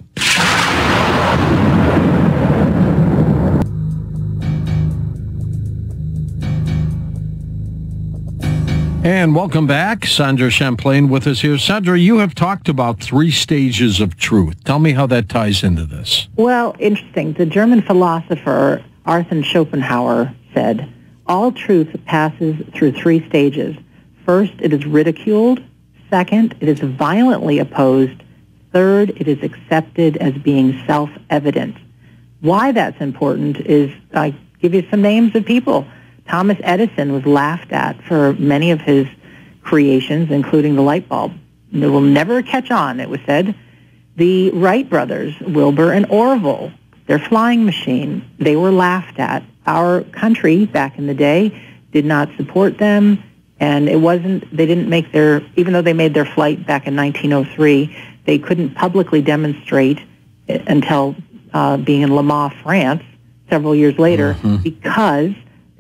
And welcome back. Sandra Champlain with us here. Sandra, you have talked about 3 stages of truth. Tell me how that ties into this. Well, interesting. The German philosopher Arthur Schopenhauer said, "All truth passes through 3 stages. First, it is ridiculed. Second, it is violently opposed. Third, it is accepted as being self-evident." Why that's important is, I give you some names of people. Thomas Edison was laughed at for many of his creations, including the light bulb. It will never catch on, it was said. The Wright brothers, Wilbur and Orville, their flying machine, they were laughed at. Our country, back in the day, did not support them, and they didn't make even though they made their flight back in 1903, they couldn't publicly demonstrate until being in Le Mans, France, several years later, because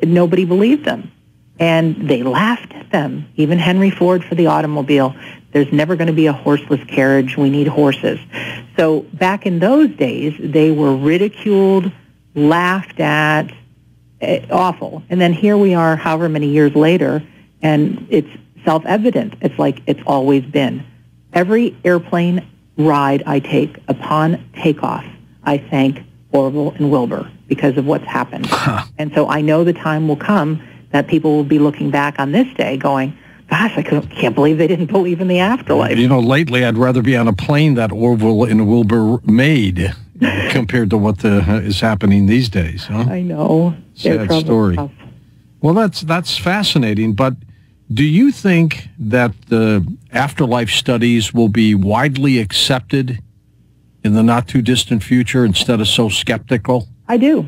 nobody believed them, and they laughed at them. Even Henry Ford for the automobile. There's never going to be a horseless carriage. We need horses. So back in those days, they were ridiculed, laughed at, awful. And then here we are, however many years later, and it's self-evident. It's like it's always been. Every airplane ride I take, upon takeoff, I thank Orville and Wilbur because of what's happened. And so I know the time will come that people will be looking back on this day going, "Gosh, I can't believe they didn't believe in the afterlife." Lately I'd rather be on a plane that Orville and Wilbur made compared to what is happening these days. Huh? I know. Sad story. Tough. Well, that's fascinating, but do you think that the afterlife studies will be widely accepted in the not-too-distant future instead of so skeptical? I do.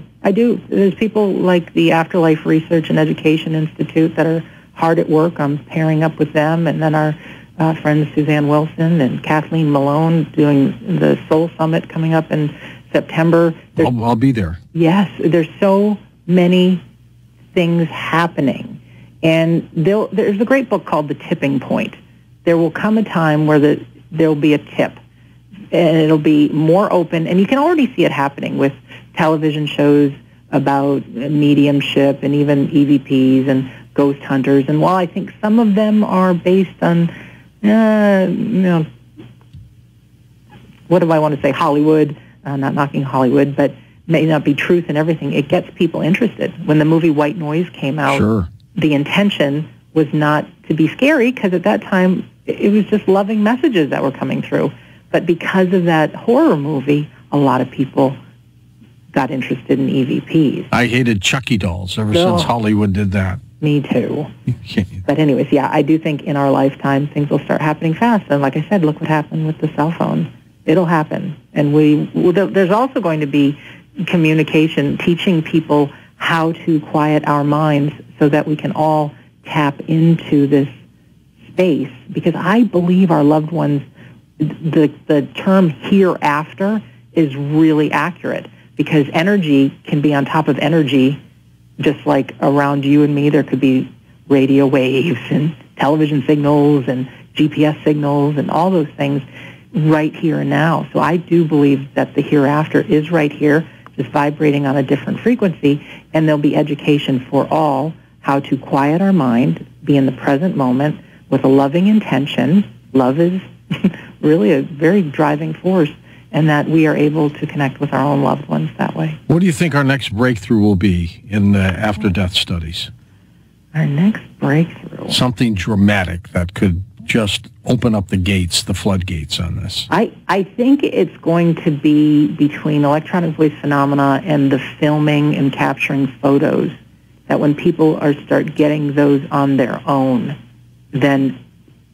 There's people like the Afterlife Research and Education Institute that are hard at work. I'm pairing up with them, and then our friends Suzanne Wilson and Kathleen Malone doing the Soul Summit coming up in September. I'll be there. Yes, there's so many things happening. And there's a great book called The Tipping Point. There will come a time where there'll be a tip, and it'll be more open, and you can already see it happening with television shows about mediumship and even EVPs and ghost hunters. And while I think some of them are based on, what do I want to say, Hollywood, not knocking Hollywood, but may not be truth in everything, it gets people interested. When the movie White Noise came out, sure, the intention was not to be scary, because at that time it was just loving messages that were coming through. But because of that horror movie, a lot of people got interested in EVPs. I hated Chucky dolls ever since Hollywood did that. Me too. But anyways, yeah, I do think in our lifetime things will start happening fast. And like I said, look what happened with the cell phone. It'll happen. And there's also going to be communication, teaching people how to quiet our minds so that we can all tap into this space. Because I believe our loved ones the term hereafter is really accurate, because energy can be on top of energy, just like around you and me there could be radio waves and television signals and GPS signals and all those things right here and now. So I do believe that the hereafter is right here, just vibrating on a different frequency, and there'll be education for all how to quiet our mind, be in the present moment with a loving intention. Love is really a very driving force, and that we are able to connect with our own loved ones that way. What do you think our next breakthrough will be in after-death studies? Our next breakthrough? Something dramatic that could just open up the gates, the floodgates on this. I think it's going to be between electronic voice phenomena and the filming and capturing photos, that when people start getting those on their own, then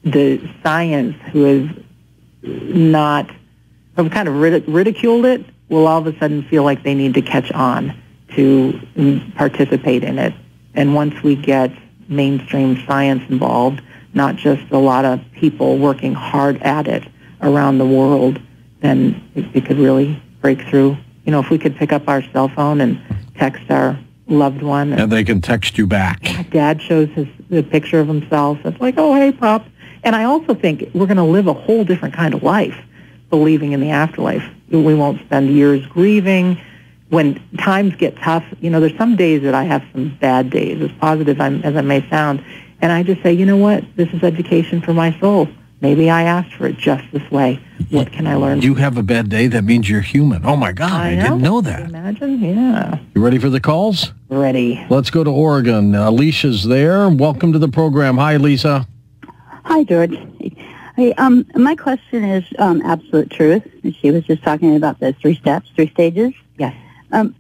the science, who has kind of ridiculed it, will all of a sudden feel like they need to catch on to participate in it. And once we get mainstream science involved, not just a lot of people working hard at it around the world, then it could really break through. You know, if we could pick up our cell phone and text our loved one. And they can text you back. Dad shows the picture of himself. It's like, oh, hey, Pop. And I also think we're going to live a whole different kind of life, believing in the afterlife. We won't spend years grieving. When times get tough, you know, there's some days that I have some bad days, as positive as I may sound, and I just say, you know what, this is education for my soul. Maybe I asked for it just this way. What can I learn? You have a bad day, that means you're human. Oh, my God, I didn't know that. Can you imagine? Yeah. You ready for the calls? Ready. Let's go to Oregon. Alicia's there. Welcome to the program. Hi, Lisa. Hi, George. Hey, my question is absolute truth. She was just talking about the 3 steps, 3 stages. Yes.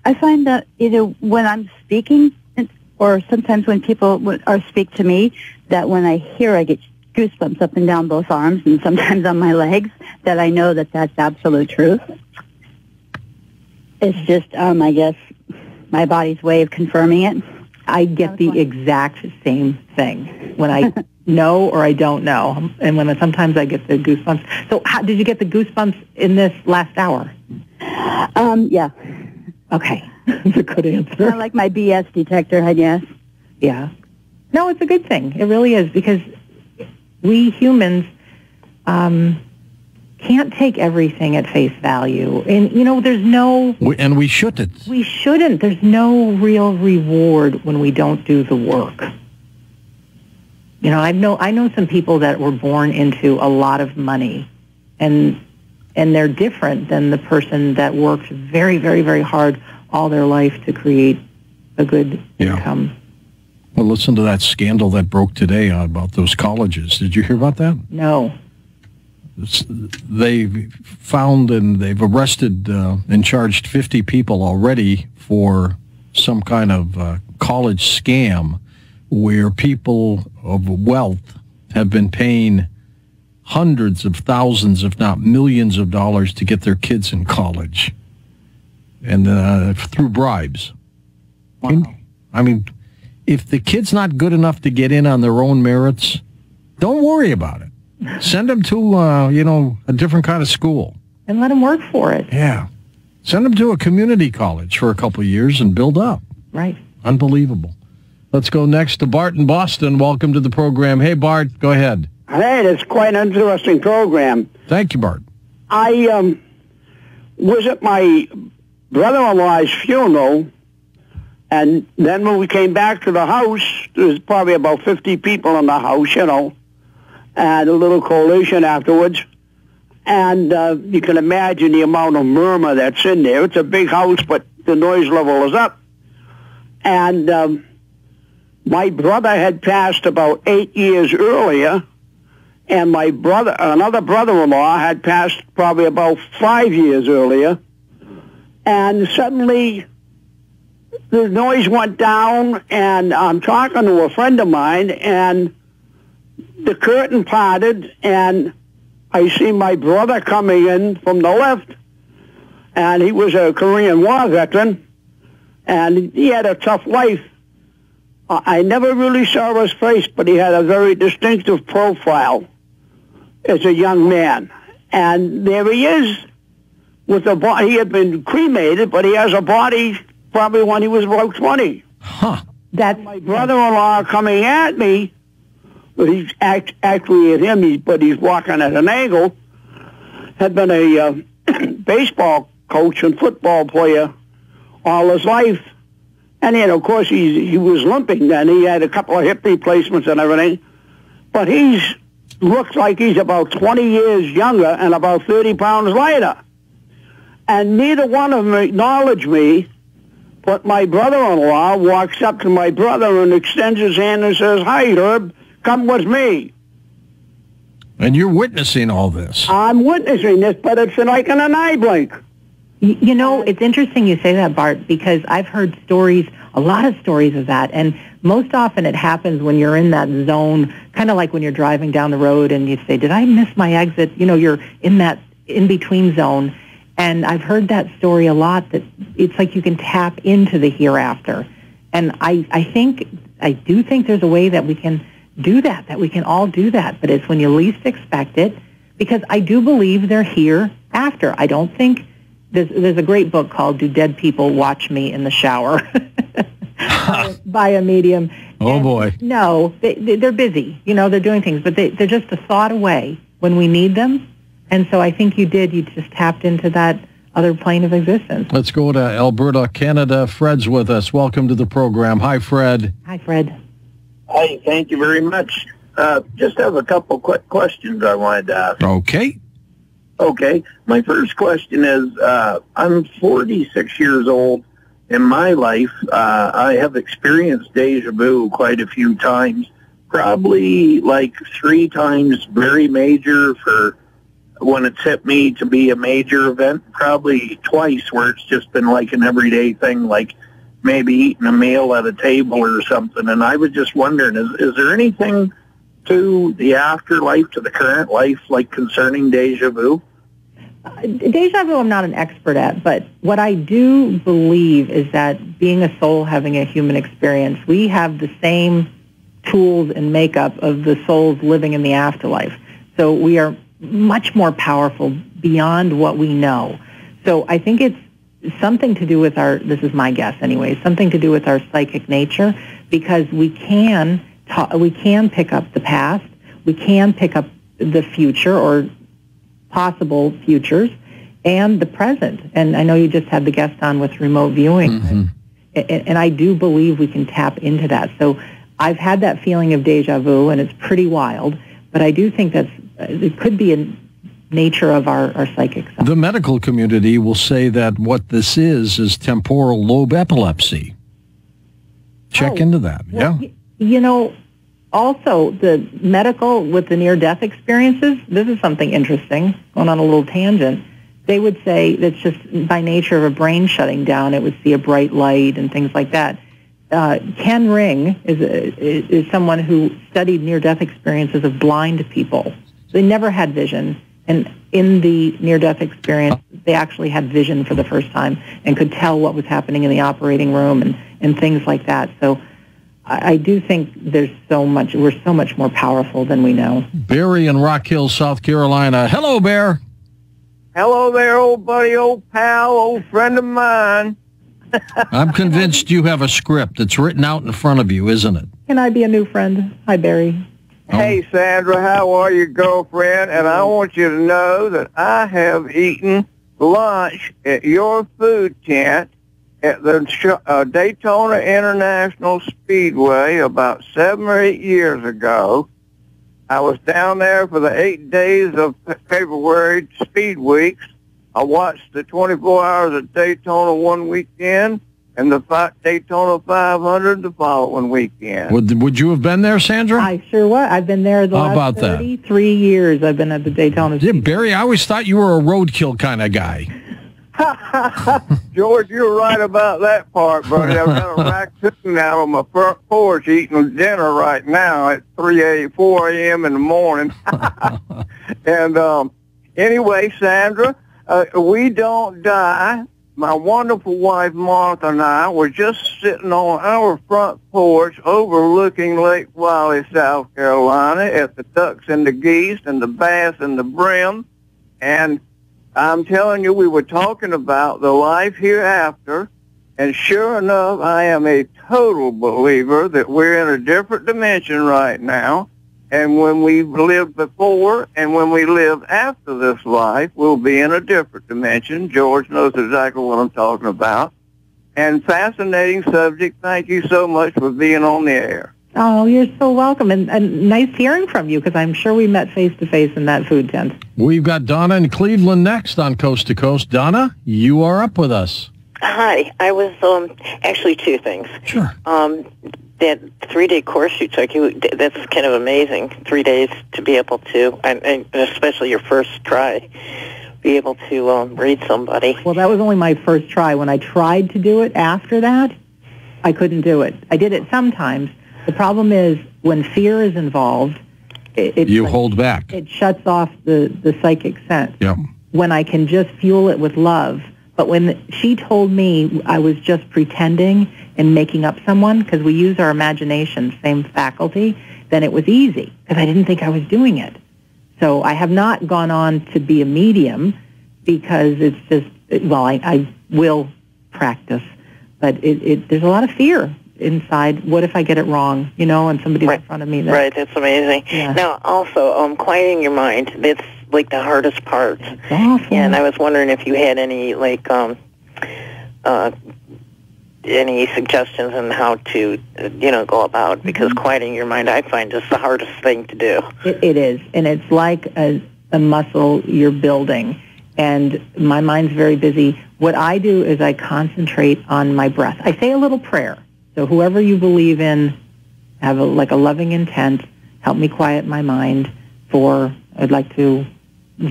I find that either when I'm speaking or sometimes when people speak to me, that when I hear, I get goosebumps up and down both arms and sometimes on my legs, that I know that that's absolute truth. It's just, I guess, my body's way of confirming it. I get the exact same thing when I know or I don't know. And when sometimes I get the goosebumps. So how did you get the goosebumps in this last hour? Yeah. Okay. That's a good answer. Kind of like my BS detector, I guess. Yeah. No, it's a good thing. It really is, because we humans can't take everything at face value. And, you know, there's no... And we shouldn't. We shouldn't. There's no real reward when we don't do the work. You know, I know some people that were born into a lot of money, and they're different than the person that worked very, very, very hard all their life to create a good income. Well, listen to that scandal that broke today about those colleges. Did you hear about that? No. They found and they've arrested and charged 50 people already for some kind of college scam where people of wealth have been paying hundreds of thousands, if not millions of dollars to get their kids in college, and through bribes. Wow. I mean, if the kid's not good enough to get in on their own merits, don't worry about it. Send them to, a different kind of school. And let them work for it. Yeah. Send them to a community college for a couple of years and build up. Right. Unbelievable. Let's go next to Bart in Boston. Welcome to the program. Hey, Bart, go ahead. Hey, it's quite an interesting program. Thank you, Bart. I was at my brother-in-law's funeral, and then when we came back to the house, there was probably about 50 people in the house, and a little collation afterwards. And you can imagine the amount of murmur that's in there. It's a big house, but the noise level is up. And my brother had passed about 8 years earlier, and my another brother-in-law had passed probably about 5 years earlier. And suddenly the noise went down, and I'm talking to a friend of mine, and the curtain parted, and I see my brother coming in from the left, and he was a Korean War veteran, and he had a tough life. I never really saw his face, but he had a very distinctive profile as a young man. And there he is with a body. He had been cremated, but he has a body probably when he was about 20. Huh. That's my brother-in-law coming at me. He's actually at him, but he's walking at an angle. Had been a baseball coach and football player all his life. And then, of course, he was limping then. He had a couple of hip replacements and everything. But looks like he's about 20 years younger and about 30 pounds lighter. And neither one of them acknowledged me, but my brother-in-law walks up to my brother and extends his hand and says, "Hi, Herb, come with me." And you're witnessing all this. I'm witnessing this, but it's like in an eye blink. You know, it's interesting you say that, Bart, because I've heard stories, a lot of stories of that, and most often it happens when you're in that zone, kind of like when you're driving down the road and you say, "Did I miss my exit?" You know, you're in that in-between zone, and I've heard that story a lot, that it's like you can tap into the hereafter. And I do think there's a way that we can do that we can all do that, but it's when you least expect it, because I do believe they're here after. I don't think there's a great book called "Do Dead People Watch Me in the Shower?" by a medium. Oh, boy. No, they're busy. You know, they're doing things, but they're just a thought away when we need them. And so I think you just tapped into that other plane of existence. Let's go to Alberta, Canada. Fred's with us. Welcome to the program. Hi, Fred. Hi, Fred. Hi, thank you very much. Just have a couple quick questions I wanted to ask. Okay. Okay. My first question is, I'm 46 years old. In my life, I have experienced deja vu quite a few times, probably like 3 times very major for when it's hit me to be a major event, probably twice where it's just been like an everyday thing, like maybe eating a meal at a table or something. And I was just wondering, is there anything to the afterlife, to the current life, like concerning deja vu? Deja vu I'm not an expert at, but what I do believe is that being a soul having a human experience, we have the same tools and makeup of the souls living in the afterlife. So we are much more powerful beyond what we know. So I think it's something to do with this is my guess anyway, something to do with our psychic nature, because we can pick up the past, we can pick up the future or possible futures, and the present. And I know you just had the guest on with remote viewing, and I do believe we can tap into that. So I've had that feeling of deja vu, and it's pretty wild, but I do think it could be a nature of our psychic self. The medical community will say that what this is temporal lobe epilepsy. Check into that. Well, yeah. You know, also the medical with the near-death experiences, this is something interesting, going on a little tangent. They would say that's just by nature of a brain shutting down, it would see a bright light and things like that. Ken Ring is someone who studied near-death experiences of blind people. They never had vision, and in the near-death experience, they actually had vision for the first time and could tell what was happening in the operating room and things like that. So I do think we're so much more powerful than we know. Barry in Rock Hill, South Carolina. Hello, Bear. Hello there, old buddy, old pal, old friend of mine. I'm convinced you have a script that's written out in front of you, isn't it? Can I be a new friend? Hi, Barry. Hey, Sandra, how are you, girlfriend? And I want you to know that I have eaten lunch at your food tent at the Daytona International Speedway about 7 or 8 years ago. I was down there for the 8 days of February Speed Weeks. I watched the 24 Hours at Daytona one weekend and the Daytona 500 the following weekend. Would you have been there, Sandra? I sure was. I've been there the last 33 years. I've been at the Daytona. Yeah, Barry, I always thought you were a roadkill kind of guy. George, you're right about that part, buddy. I've got a raccoon out on my front porch eating dinner right now at 4 a.m. in the morning. And anyway, Sandra, we don't die. My wonderful wife, Martha, and I were just sitting on our front porch overlooking Lake Wylie, South Carolina, at the ducks and the geese and the bass and the brim. And I'm telling you, we were talking about the life hereafter, and sure enough, I am a total believer that we're in a different dimension right now. And when we lived before and when we live after this life, we'll be in a different dimension. George knows exactly what I'm talking about. And fascinating subject. Thank you so much for being on the air. Oh, you're so welcome. And nice hearing from you, because I'm sure we met face-to-face in that food tent. We've got Donna in Cleveland next on Coast to Coast. Donna, you are up with us. Hi. I was, actually two things. Sure. That 3-day course you took, that's kind of amazing. 3 days to be able to, and especially your first try, be able to read somebody. Well, that was only my first try. When I tried to do it after that, I couldn't do it. I did it sometimes. The problem is when fear is involved, you hold back. It shuts off the psychic sense. Yep. When I can just fuel it with love. But when she told me I was just pretending and making up someone, because we use our imagination, same faculty, then it was easy, because I didn't think I was doing it. So I have not gone on to be a medium, because it's just, well, I will practice, but there's a lot of fear inside. What if I get it wrong, and somebody's in front of me? Right, that's amazing. Yeah. Now, also, quieting your mind, that's like the hardest part. And I was wondering if you had any, any suggestions on how to, go about, because quieting your mind, I find, is the hardest thing to do. It is, and it's like a muscle you're building, and my mind's very busy. What I do is I concentrate on my breath. I say a little prayer. So whoever you believe in, have a loving intent, help me quiet my mind I'd like to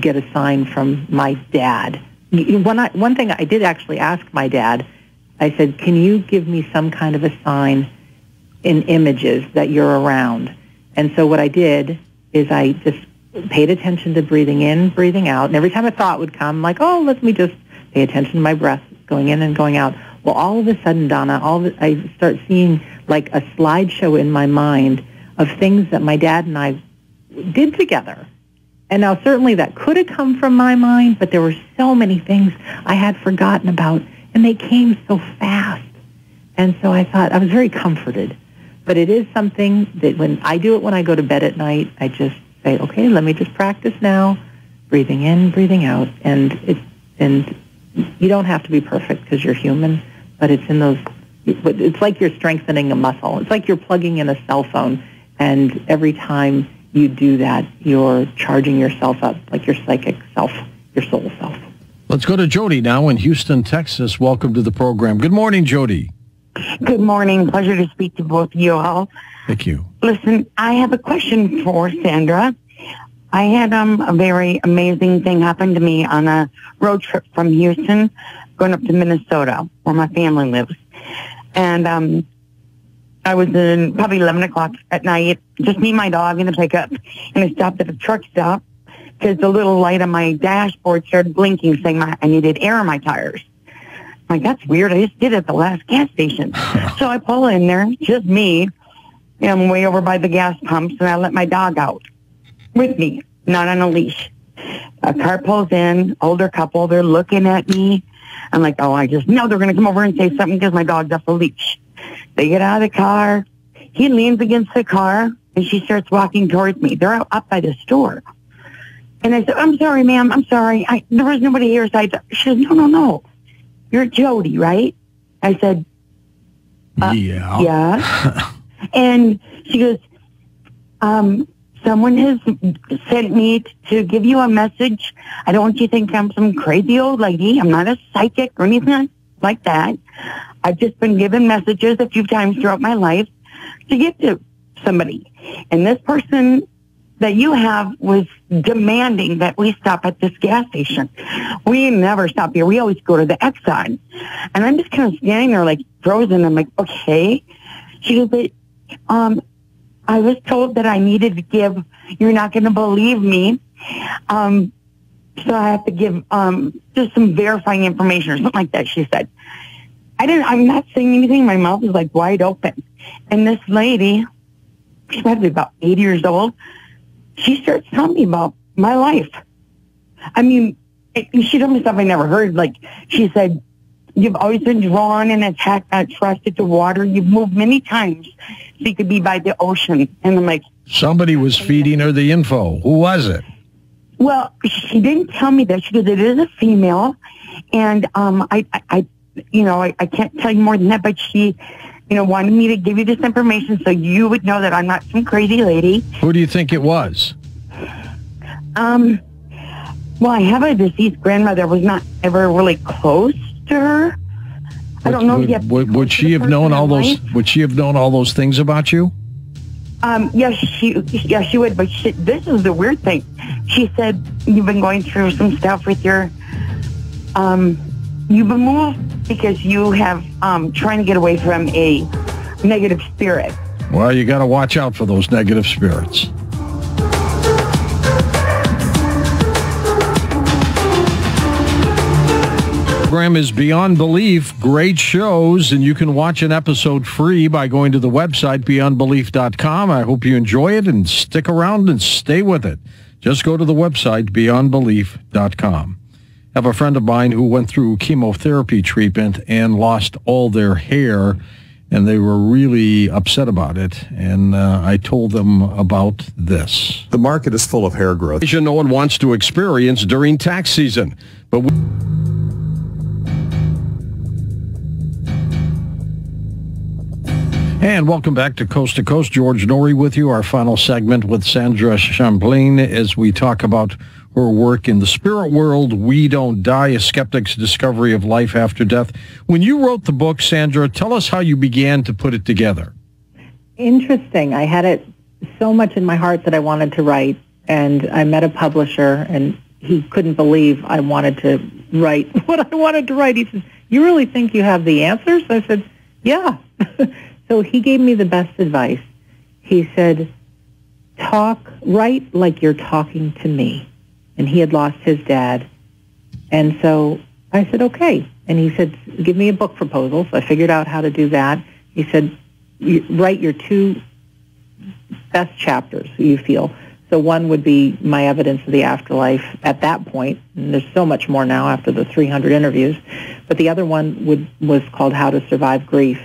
get a sign from my dad. One thing I did actually ask my dad, I said, can you give me some kind of a sign in images that you're around? And so what I did is I just paid attention to breathing in, breathing out, and every time a thought would come, like, let me just pay attention to my breath going in and going out. Well, all of a sudden, Donna, I start seeing like a slideshow in my mind of things that my dad and I did together. And now certainly that could have come from my mind, but there were so many things I had forgotten about, and they came so fast. And so I thought, I was very comforted. But it is something that when I do it when I go to bed at night, I just say, okay, let me just practice now, breathing in, breathing out. And you don't have to be perfect because you're human, but it's in those, it's like you're strengthening a muscle. It's like you're plugging in a cell phone, and every time you do that, you're charging yourself up, like your psychic self, your soul self. Let's go to Jody now in Houston, Texas. Welcome to the program. Good morning, Jody. Good morning. Pleasure to speak to both of you all. Thank you. Listen, I have a question for Sandra. I had a very amazing thing happen to me on a road trip from Houston going up to Minnesota, where my family lives. And I was in probably 11 o'clock at night, just me and my dog in the pickup, and I stopped at a truck stop because the little light on my dashboard started blinking, saying I needed air in my tires. I'm like, that's weird. I just did it at the last gas station. So I pull in there, just me, and I'm way over by the gas pumps, and I let my dog out with me, not on a leash. A car pulls in, older couple, they're looking at me. I'm like, I just know they're going to come over and say something because my dog's off the leash. They get out of the car. He leans against the car, and she starts walking towards me. They're up by the store. And I said, I'm sorry, ma'am. I'm sorry. There was nobody here. So she said, no. You're Jody, right? I said, yeah. And she goes, someone has sent me to give you a message. I don't want you to think I'm some crazy old lady. I'm not a psychic or anything like that. I've just been given messages a few times throughout my life to give to somebody. And this person that you have was demanding that we stop at this gas station. We never stop here. We always go to the Exxon. And I'm just kind of standing there like frozen. I'm like, okay. She goes, but I was told that I needed to give, you're not going to believe me. So I have to give just some verifying information or something like that, she said. I'm not saying anything. My mouth is like wide open. And this lady, she's probably about 80 years old, she starts telling me about my life. I mean, she told me stuff I never heard. Like, she said, you've always been drawn and attracted to water. You've moved many times so you could be by the ocean. And I'm like... Somebody was feeding her the info. Who was it? Well, she didn't tell me that. She goes, it is a female. And I can't tell you more than that, but she, wanted me to give you this information so you would know that I'm not some crazy lady. Who do you think it was? Well, I have a deceased grandmother. I was not ever really close to her. I don't know if would she have known all those? Would she have known all those things about you? Yes, she would. But this is the weird thing. She said you've been going through some stuff with your. You've been moved because you have trying to get away from a negative spirit. Well, you got to watch out for those negative spirits. Program is Beyond Belief. Great shows, and you can watch an episode free by going to the website beyondbelief.com. I hope you enjoy it and stick around and stay with it. Just go to the website beyondbelief.com. I have a friend of mine who went through chemotherapy treatment and lost all their hair, and they were really upset about it, and I told them about this. The market is full of hair growth. No one wants to experience during tax season, but and welcome back to Coast. George Norrie with you, our final segment with Sandra Champlain as we talk about her work in the spirit world, We Don't Die, A Skeptic's Discovery of Life After Death. When you wrote the book, Sandra, tell us how you began to put it together. Interesting. I had it so much in my heart that I wanted to write, and I met a publisher, and he couldn't believe I wanted to write what I wanted to write. He says, you really think you have the answers? I said, yeah. So he gave me the best advice. He said, write like you're talking to me. And he had lost his dad. And so I said, okay. And he said, give me a book proposal. So I figured out how to do that. He said, write your two best chapters you feel. So one would be my evidence of the afterlife at that point. And there's so much more now after the 300 interviews. But the other one was called How to Survive Grief.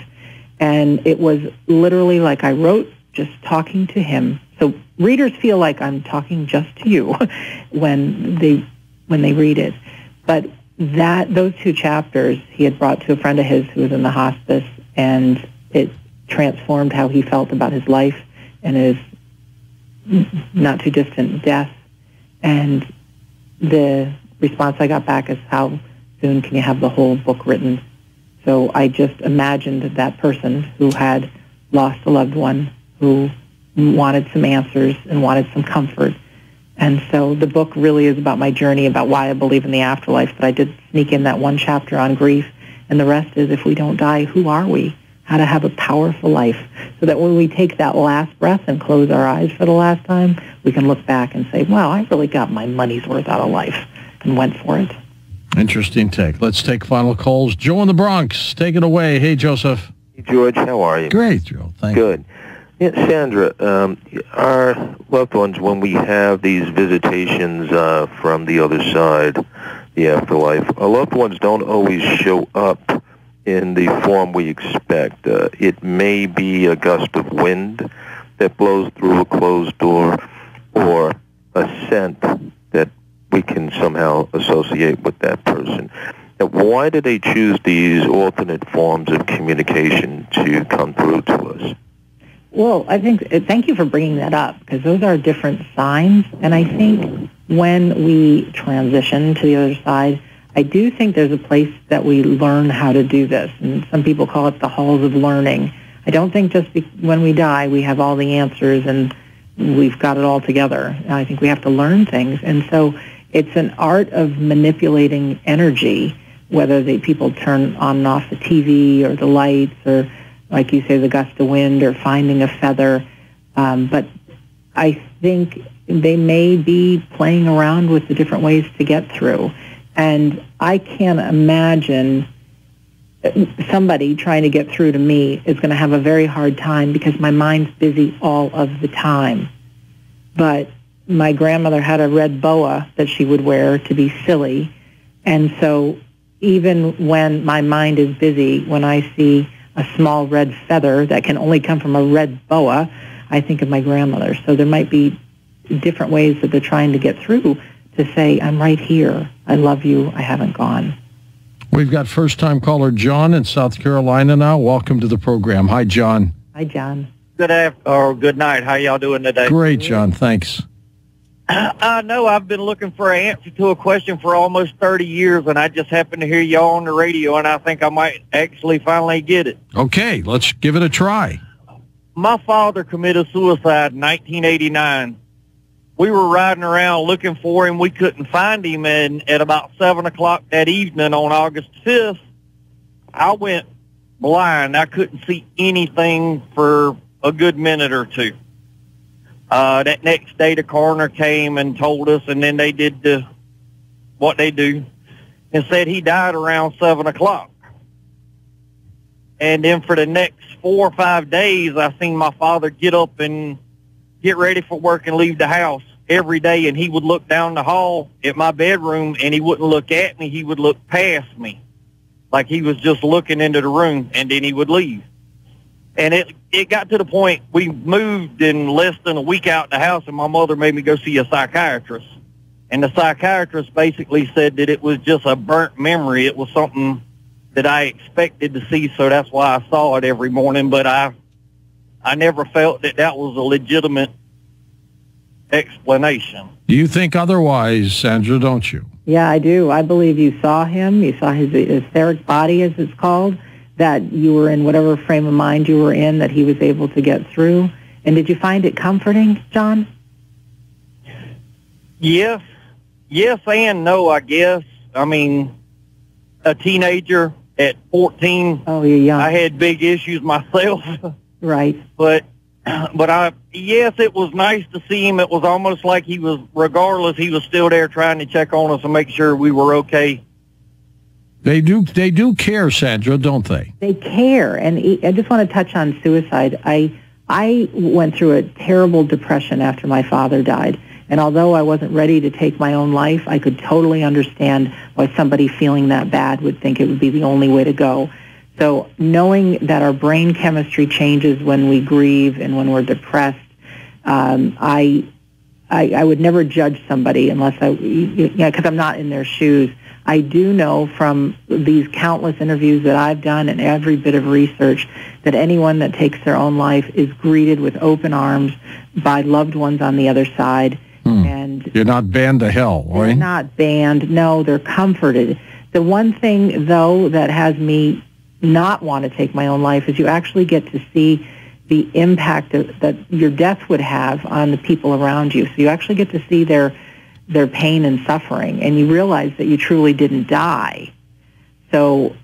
And it was literally like I wrote, just talking to him. So readers feel like I'm talking just to you when they read it. But those two chapters he had brought to a friend of his who was in the hospice, and it transformed how he felt about his life and his not too distant death. And the response I got back is, how soon can you have the whole book written? So I just imagined that person who had lost a loved one, who wanted some answers and wanted some comfort. And so the book really is about my journey, about why I believe in the afterlife. But I did sneak in that one chapter on grief, and the rest is, if we don't die, who are we? How to have a powerful life, so that when we take that last breath and close our eyes for the last time, we can look back and say, wow, I really got my money's worth out of life and went for it. Interesting take. Let's take final calls. Joe in the Bronx, take it away. Hey, Joseph. Hey, George, how are you? Great, Joe. Thank you. Good. Yeah, Sandra, our loved ones, when we have these visitations from the other side, the afterlife, our loved ones don't always show up in the form we expect. It may be a gust of wind that blows through a closed door, or a scent that we can somehow associate with that person. Now, why do they choose these alternate forms of communication to come through to us? Well, thank you for bringing that up, because those are different signs. And I think when we transition to the other side, I do think there's a place that we learn how to do this. And some people call it the halls of learning. I don't think just when we die we have all the answers and we've got it all together. I think we have to learn things. And so it's an art of manipulating energy, whether people turn on and off the TV or the lights, or, like you say, the gust of wind, or finding a feather. But I think they may be playing around with the different ways to get through. And I can't imagine somebody trying to get through to me is going to have a very hard time, because my mind's busy all of the time. But my grandmother had a red boa that she would wear to be silly. And so even when my mind is busy, when I see a small red feather that can only come from a red boa, I think of my grandmother. So there might be different ways that they're trying to get through to say, I'm right here. I love you. I haven't gone. We've got first-time caller John in South Carolina now. Welcome to the program. Hi, John. Hi, John. Good night. How y'all doing today? Great, John. Thanks. I know I've been looking for an answer to a question for almost 30 years, and I just happened to hear y'all on the radio, and I think I might actually finally get it. Okay, let's give it a try. My father committed suicide in 1989. We were riding around looking for him. We couldn't find him, and at about 7 o'clock that evening on August 5th, I went blind. I couldn't see anything for a good minute or two. That next day, the coroner came and told us, and then they did what they do and said he died around 7 o'clock. And then for the next 4 or 5 days, I seen my father get up and get ready for work and leave the house every day, and he would look down the hall at my bedroom, and he wouldn't look at me. He would look past me like he was just looking into the room, and then he would leave. And it got to the point we moved in less than a week out the house, and my mother made me go see a psychiatrist. And the psychiatrist basically said that it was just a burnt memory. It was something that I expected to see, so that's why I saw it every morning. But I never felt that that was a legitimate explanation. Do you think otherwise, Sandra, don't you? Yeah, I do. I believe you saw him. You saw his etheric body, as it's called, that you were in whatever frame of mind you were in, that he was able to get through. And did you find it comforting, John? Yes. Yes and no, I guess. I mean, a teenager at 14. Oh, you're young. I had big issues myself. Right. But yes, it was nice to see him. It was almost like he was, regardless, he was still there trying to check on us and make sure we were okay. They do care, Sandra, don't they? They care. And I just want to touch on suicide. I went through a terrible depression after my father died. And although I wasn't ready to take my own life, I could totally understand why somebody feeling that bad would think it would be the only way to go. So knowing that our brain chemistry changes when we grieve and when we're depressed, I would never judge somebody unless because I'm not in their shoes. I do know from these countless interviews that I've done and every bit of research that anyone that takes their own life is greeted with open arms by loved ones on the other side. And you're not banned to hell, right? They're not banned. No, they're comforted. The one thing, though, that has me not want to take my own life is you actually get to see the impact that your death would have on the people around you. So you actually get to see their pain and suffering, and you realize that you truly didn't die. So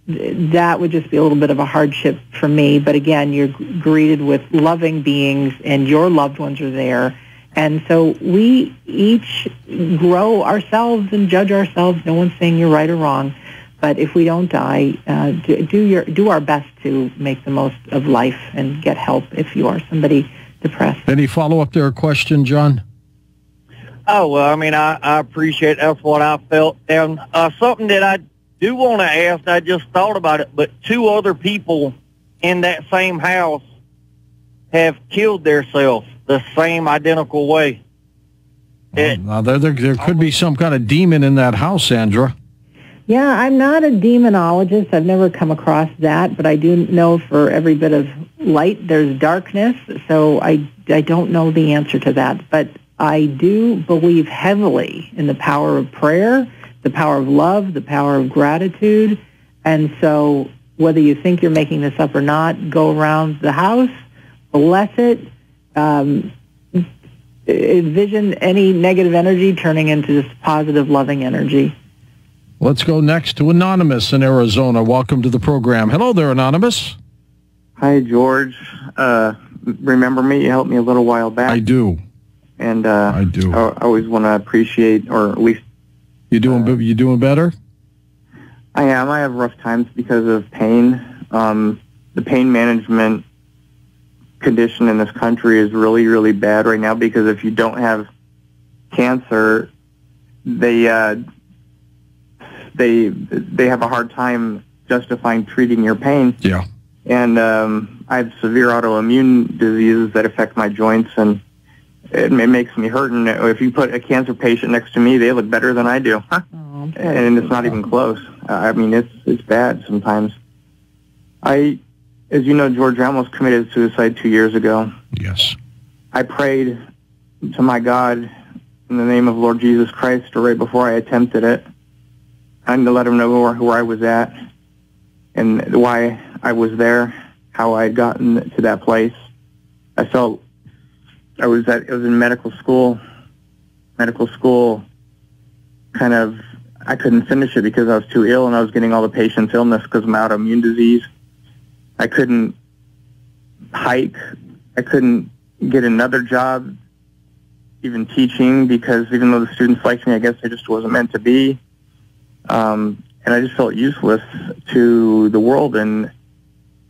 that would just be a little bit of a hardship for me. But again, you're greeted with loving beings, and your loved ones are there. And so we each grow ourselves and judge ourselves. No one's saying you're right or wrong. But if we don't die, do our best to make the most of life and get help if you are somebody depressed. Any follow-up to her question, John? Oh, well, I mean, I appreciate that's what I felt. And something that I do want to ask, I just thought about it, but 2 other people in that same house have killed themselves the same identical way. Now there could be some kind of demon in that house, Sandra. Yeah, I'm not a demonologist. I've never come across that, but I do know for every bit of light there's darkness, so I don't know the answer to that. But I do believe heavily in the power of prayer, the power of love, the power of gratitude. And so whether you think you're making this up or not, go around the house, bless it, envision any negative energy turning into this positive, loving energy. Let's go next to Anonymous in Arizona. Welcome to the program. Hello there, Anonymous. Hi, George. Remember me? You helped me a little while back. I do. And I do. I always want to appreciate, or at least... You doing better? I am. I have rough times because of pain. The pain management condition in this country is really, really bad right now because if you don't have cancer, they have a hard time justifying treating your pain. Yeah. And I have severe autoimmune diseases that affect my joints, and it makes me hurt. And if you put a cancer patient next to me, they look better than I do. And it's not even close. I mean, it's bad sometimes. As you know, George Ramos committed suicide 2 years ago. Yes. I prayed to my God in the name of Lord Jesus Christ right before I attempted it. I had to let him know where I was at and why I was there, how I had gotten to that place. I felt it was in medical school. Medical school kind of, I couldn't finish it because I was too ill and I was getting all the patients' illness because of my autoimmune disease. I couldn't hike. I couldn't get another job, even teaching, because even though the students liked me, I guess I just wasn't meant to be. And I just felt useless to the world. And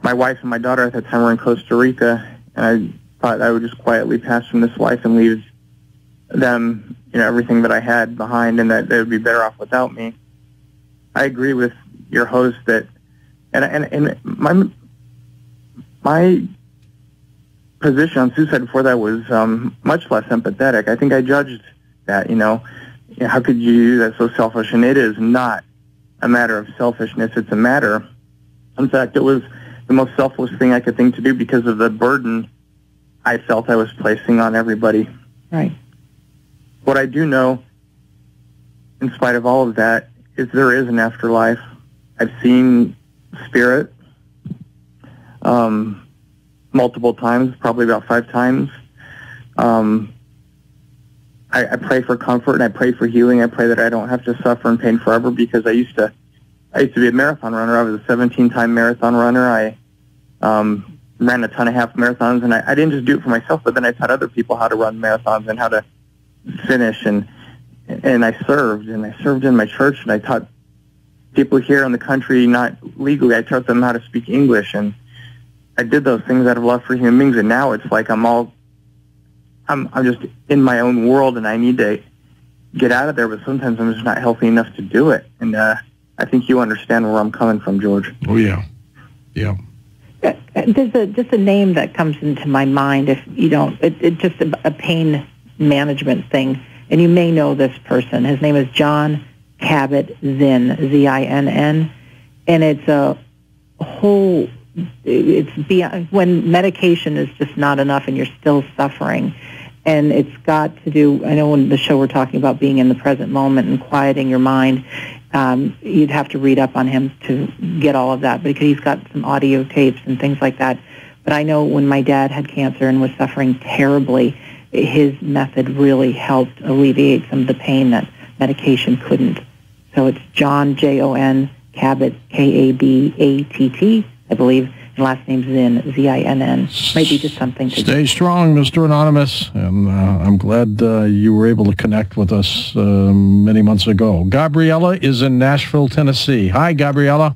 my wife and my daughter at that time were in Costa Rica, and I thought I would just quietly pass from this life and leave them, everything that I had behind, and that they would be better off without me. I agree with your host that, and my position on suicide before that was much less empathetic. I think I judged that, how could you do that, so selfish? And it is not a matter of selfishness. It's a matter, in fact, it was the most selfless thing I could think to do because of the burden I felt I was placing on everybody. Right. What I do know, in spite of all of that, is there is an afterlife. I've seen spirit multiple times, probably about 5 times. I pray for comfort and I pray for healing. I pray that I don't have to suffer in pain forever, because I used to be a marathon runner. I was a 17-time marathon runner. I ran a ton of half marathons, and I didn't just do it for myself, but then I taught other people how to run marathons and how to finish, and I served in my church, and I taught people here in the country, not legally, I taught them how to speak English, and I did those things out of love for human beings, and now it's like I'm just in my own world, and I need to get out of there, but sometimes I'm just not healthy enough to do it, and I think you understand where I'm coming from, George. Oh, yeah. Yeah. There's just a name that comes into my mind, if you don't, it's just a pain management thing, and you may know this person. His name is John Kabat-Zinn, Z-I-N-N, and it's a whole, it's beyond, when medication is just not enough and you're still suffering, and it's got to do, I know in the show we're talking about being in the present moment and quieting your mind. You'd have to read up on him to get all of that, because he's got some audio tapes and things like that. But I know when my dad had cancer and was suffering terribly, his method really helped alleviate some of the pain that medication couldn't. So it's John, Jon, Kabat, Kabatt, I believe, and last name's Zinn, Z-I-N-N. Might be just something to stay strong, Mr. Anonymous, and I'm glad you were able to connect with us many months ago. Gabriella is in Nashville, Tennessee. Hi, Gabriella.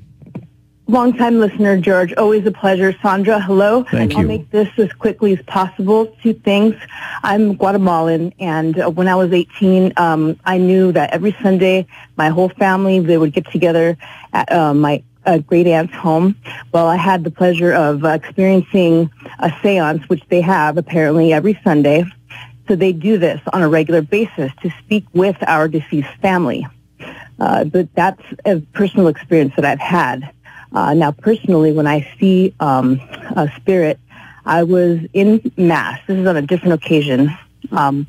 Long-time listener, George. Always a pleasure. Sandra, hello. Thank you. I'll make this as quickly as possible. 2 things. I'm Guatemalan, and when I was 18, I knew that every Sunday, my whole family, they would get together at my great aunt's home. Well, I had the pleasure of experiencing a seance, which they have apparently every Sunday. So they do this on a regular basis to speak with our deceased family. But that's a personal experience that I've had. Now, personally, when I see a spirit, I was in Mass. This is on a different occasion, and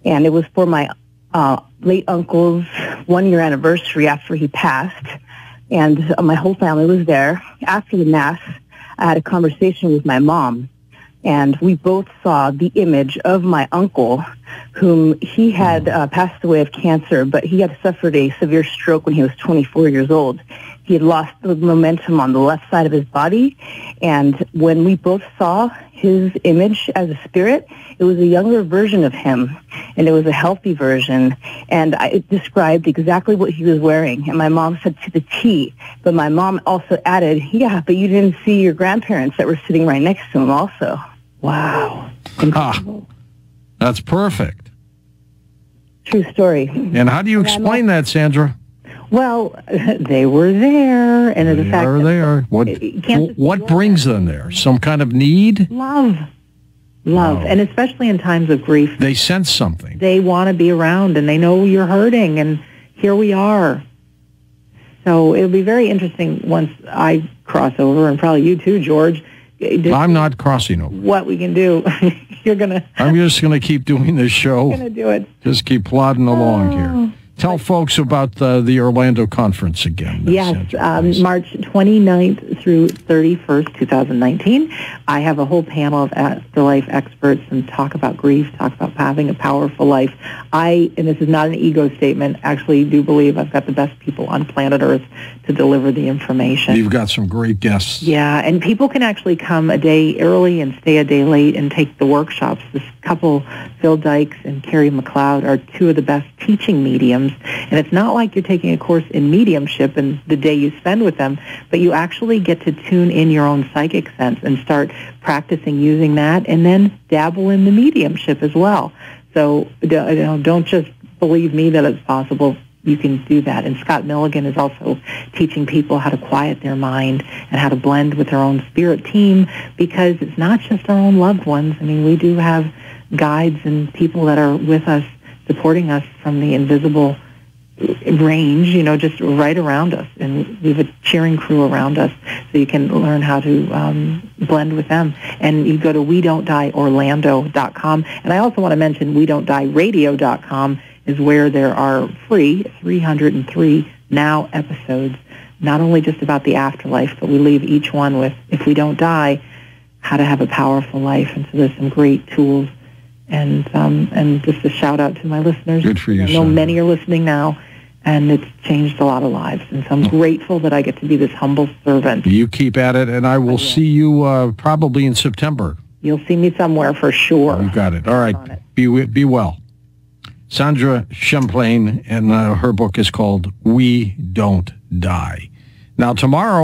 it was for my late uncle's 1-year anniversary after he passed, and my whole family was there. After the Mass, I had a conversation with my mom, and we both saw the image of my uncle, whom he had passed away of cancer, but he had suffered a severe stroke when he was 24 years old. He had lost the momentum on the left side of his body, and when we both saw his image as a spirit, it was a younger version of him, and it was a healthy version, and it described exactly what he was wearing, and my mom said to the T, but my mom also added, yeah, but you didn't see your grandparents that were sitting right next to him also. Wow. That's perfect. True story. And how do you explain that, Sandra? Well, they were there, and the fact that there. What brings them there? Some kind of need? Love, and especially in times of grief, they sense something. They want to be around, and they know you're hurting, and here we are. So it'll be very interesting once I cross over, and probably you too, George. I'm not crossing over. What we can do. You're gonna. I'm just gonna keep doing this show. You're gonna do it. Just keep plodding along here. Tell folks about the Orlando conference again. Yes, March 29th through 31st, 2019. I have a whole panel of afterlife experts and talk about grief, talk about having a powerful life. And this is not an ego statement, actually do believe I've got the best people on planet Earth to deliver the information. You've got some great guests. Yeah, and people can actually come a day early and stay a day late and take the workshops. This couple, Phil Dykes and Carrie McLeod, are two of the best teaching mediums. And it's not like you're taking a course in mediumship and the day you spend with them, but you actually get to tune in your own psychic sense and start practicing using that, and then dabble in the mediumship as well. So don't just believe me that it's possible. You can do that. And Scott Milligan is also teaching people how to quiet their mind and how to blend with their own spirit team, because it's not just our own loved ones. I mean, we do have guides and people that are with us, supporting us from the invisible range, just right around us. And we have a cheering crew around us, so you can learn how to blend with them. And you go to WeDon'tDieOrlando.com. And I also want to mention WeDon'tDieRadio.com is where there are free 303 now episodes, not only just about the afterlife, but we leave each one with, if we don't die, how to have a powerful life. And so there's some great tools. And just a shout out to my listeners. Good for you, I know many are listening now, and it's changed a lot of lives. And so I'm grateful that I get to be this humble servant. You keep at it, and I will see you probably in September. You'll see me somewhere for sure. You got it. All right. Be well. Sandra Champlain, and her book is called We Don't Die. Now, tomorrow,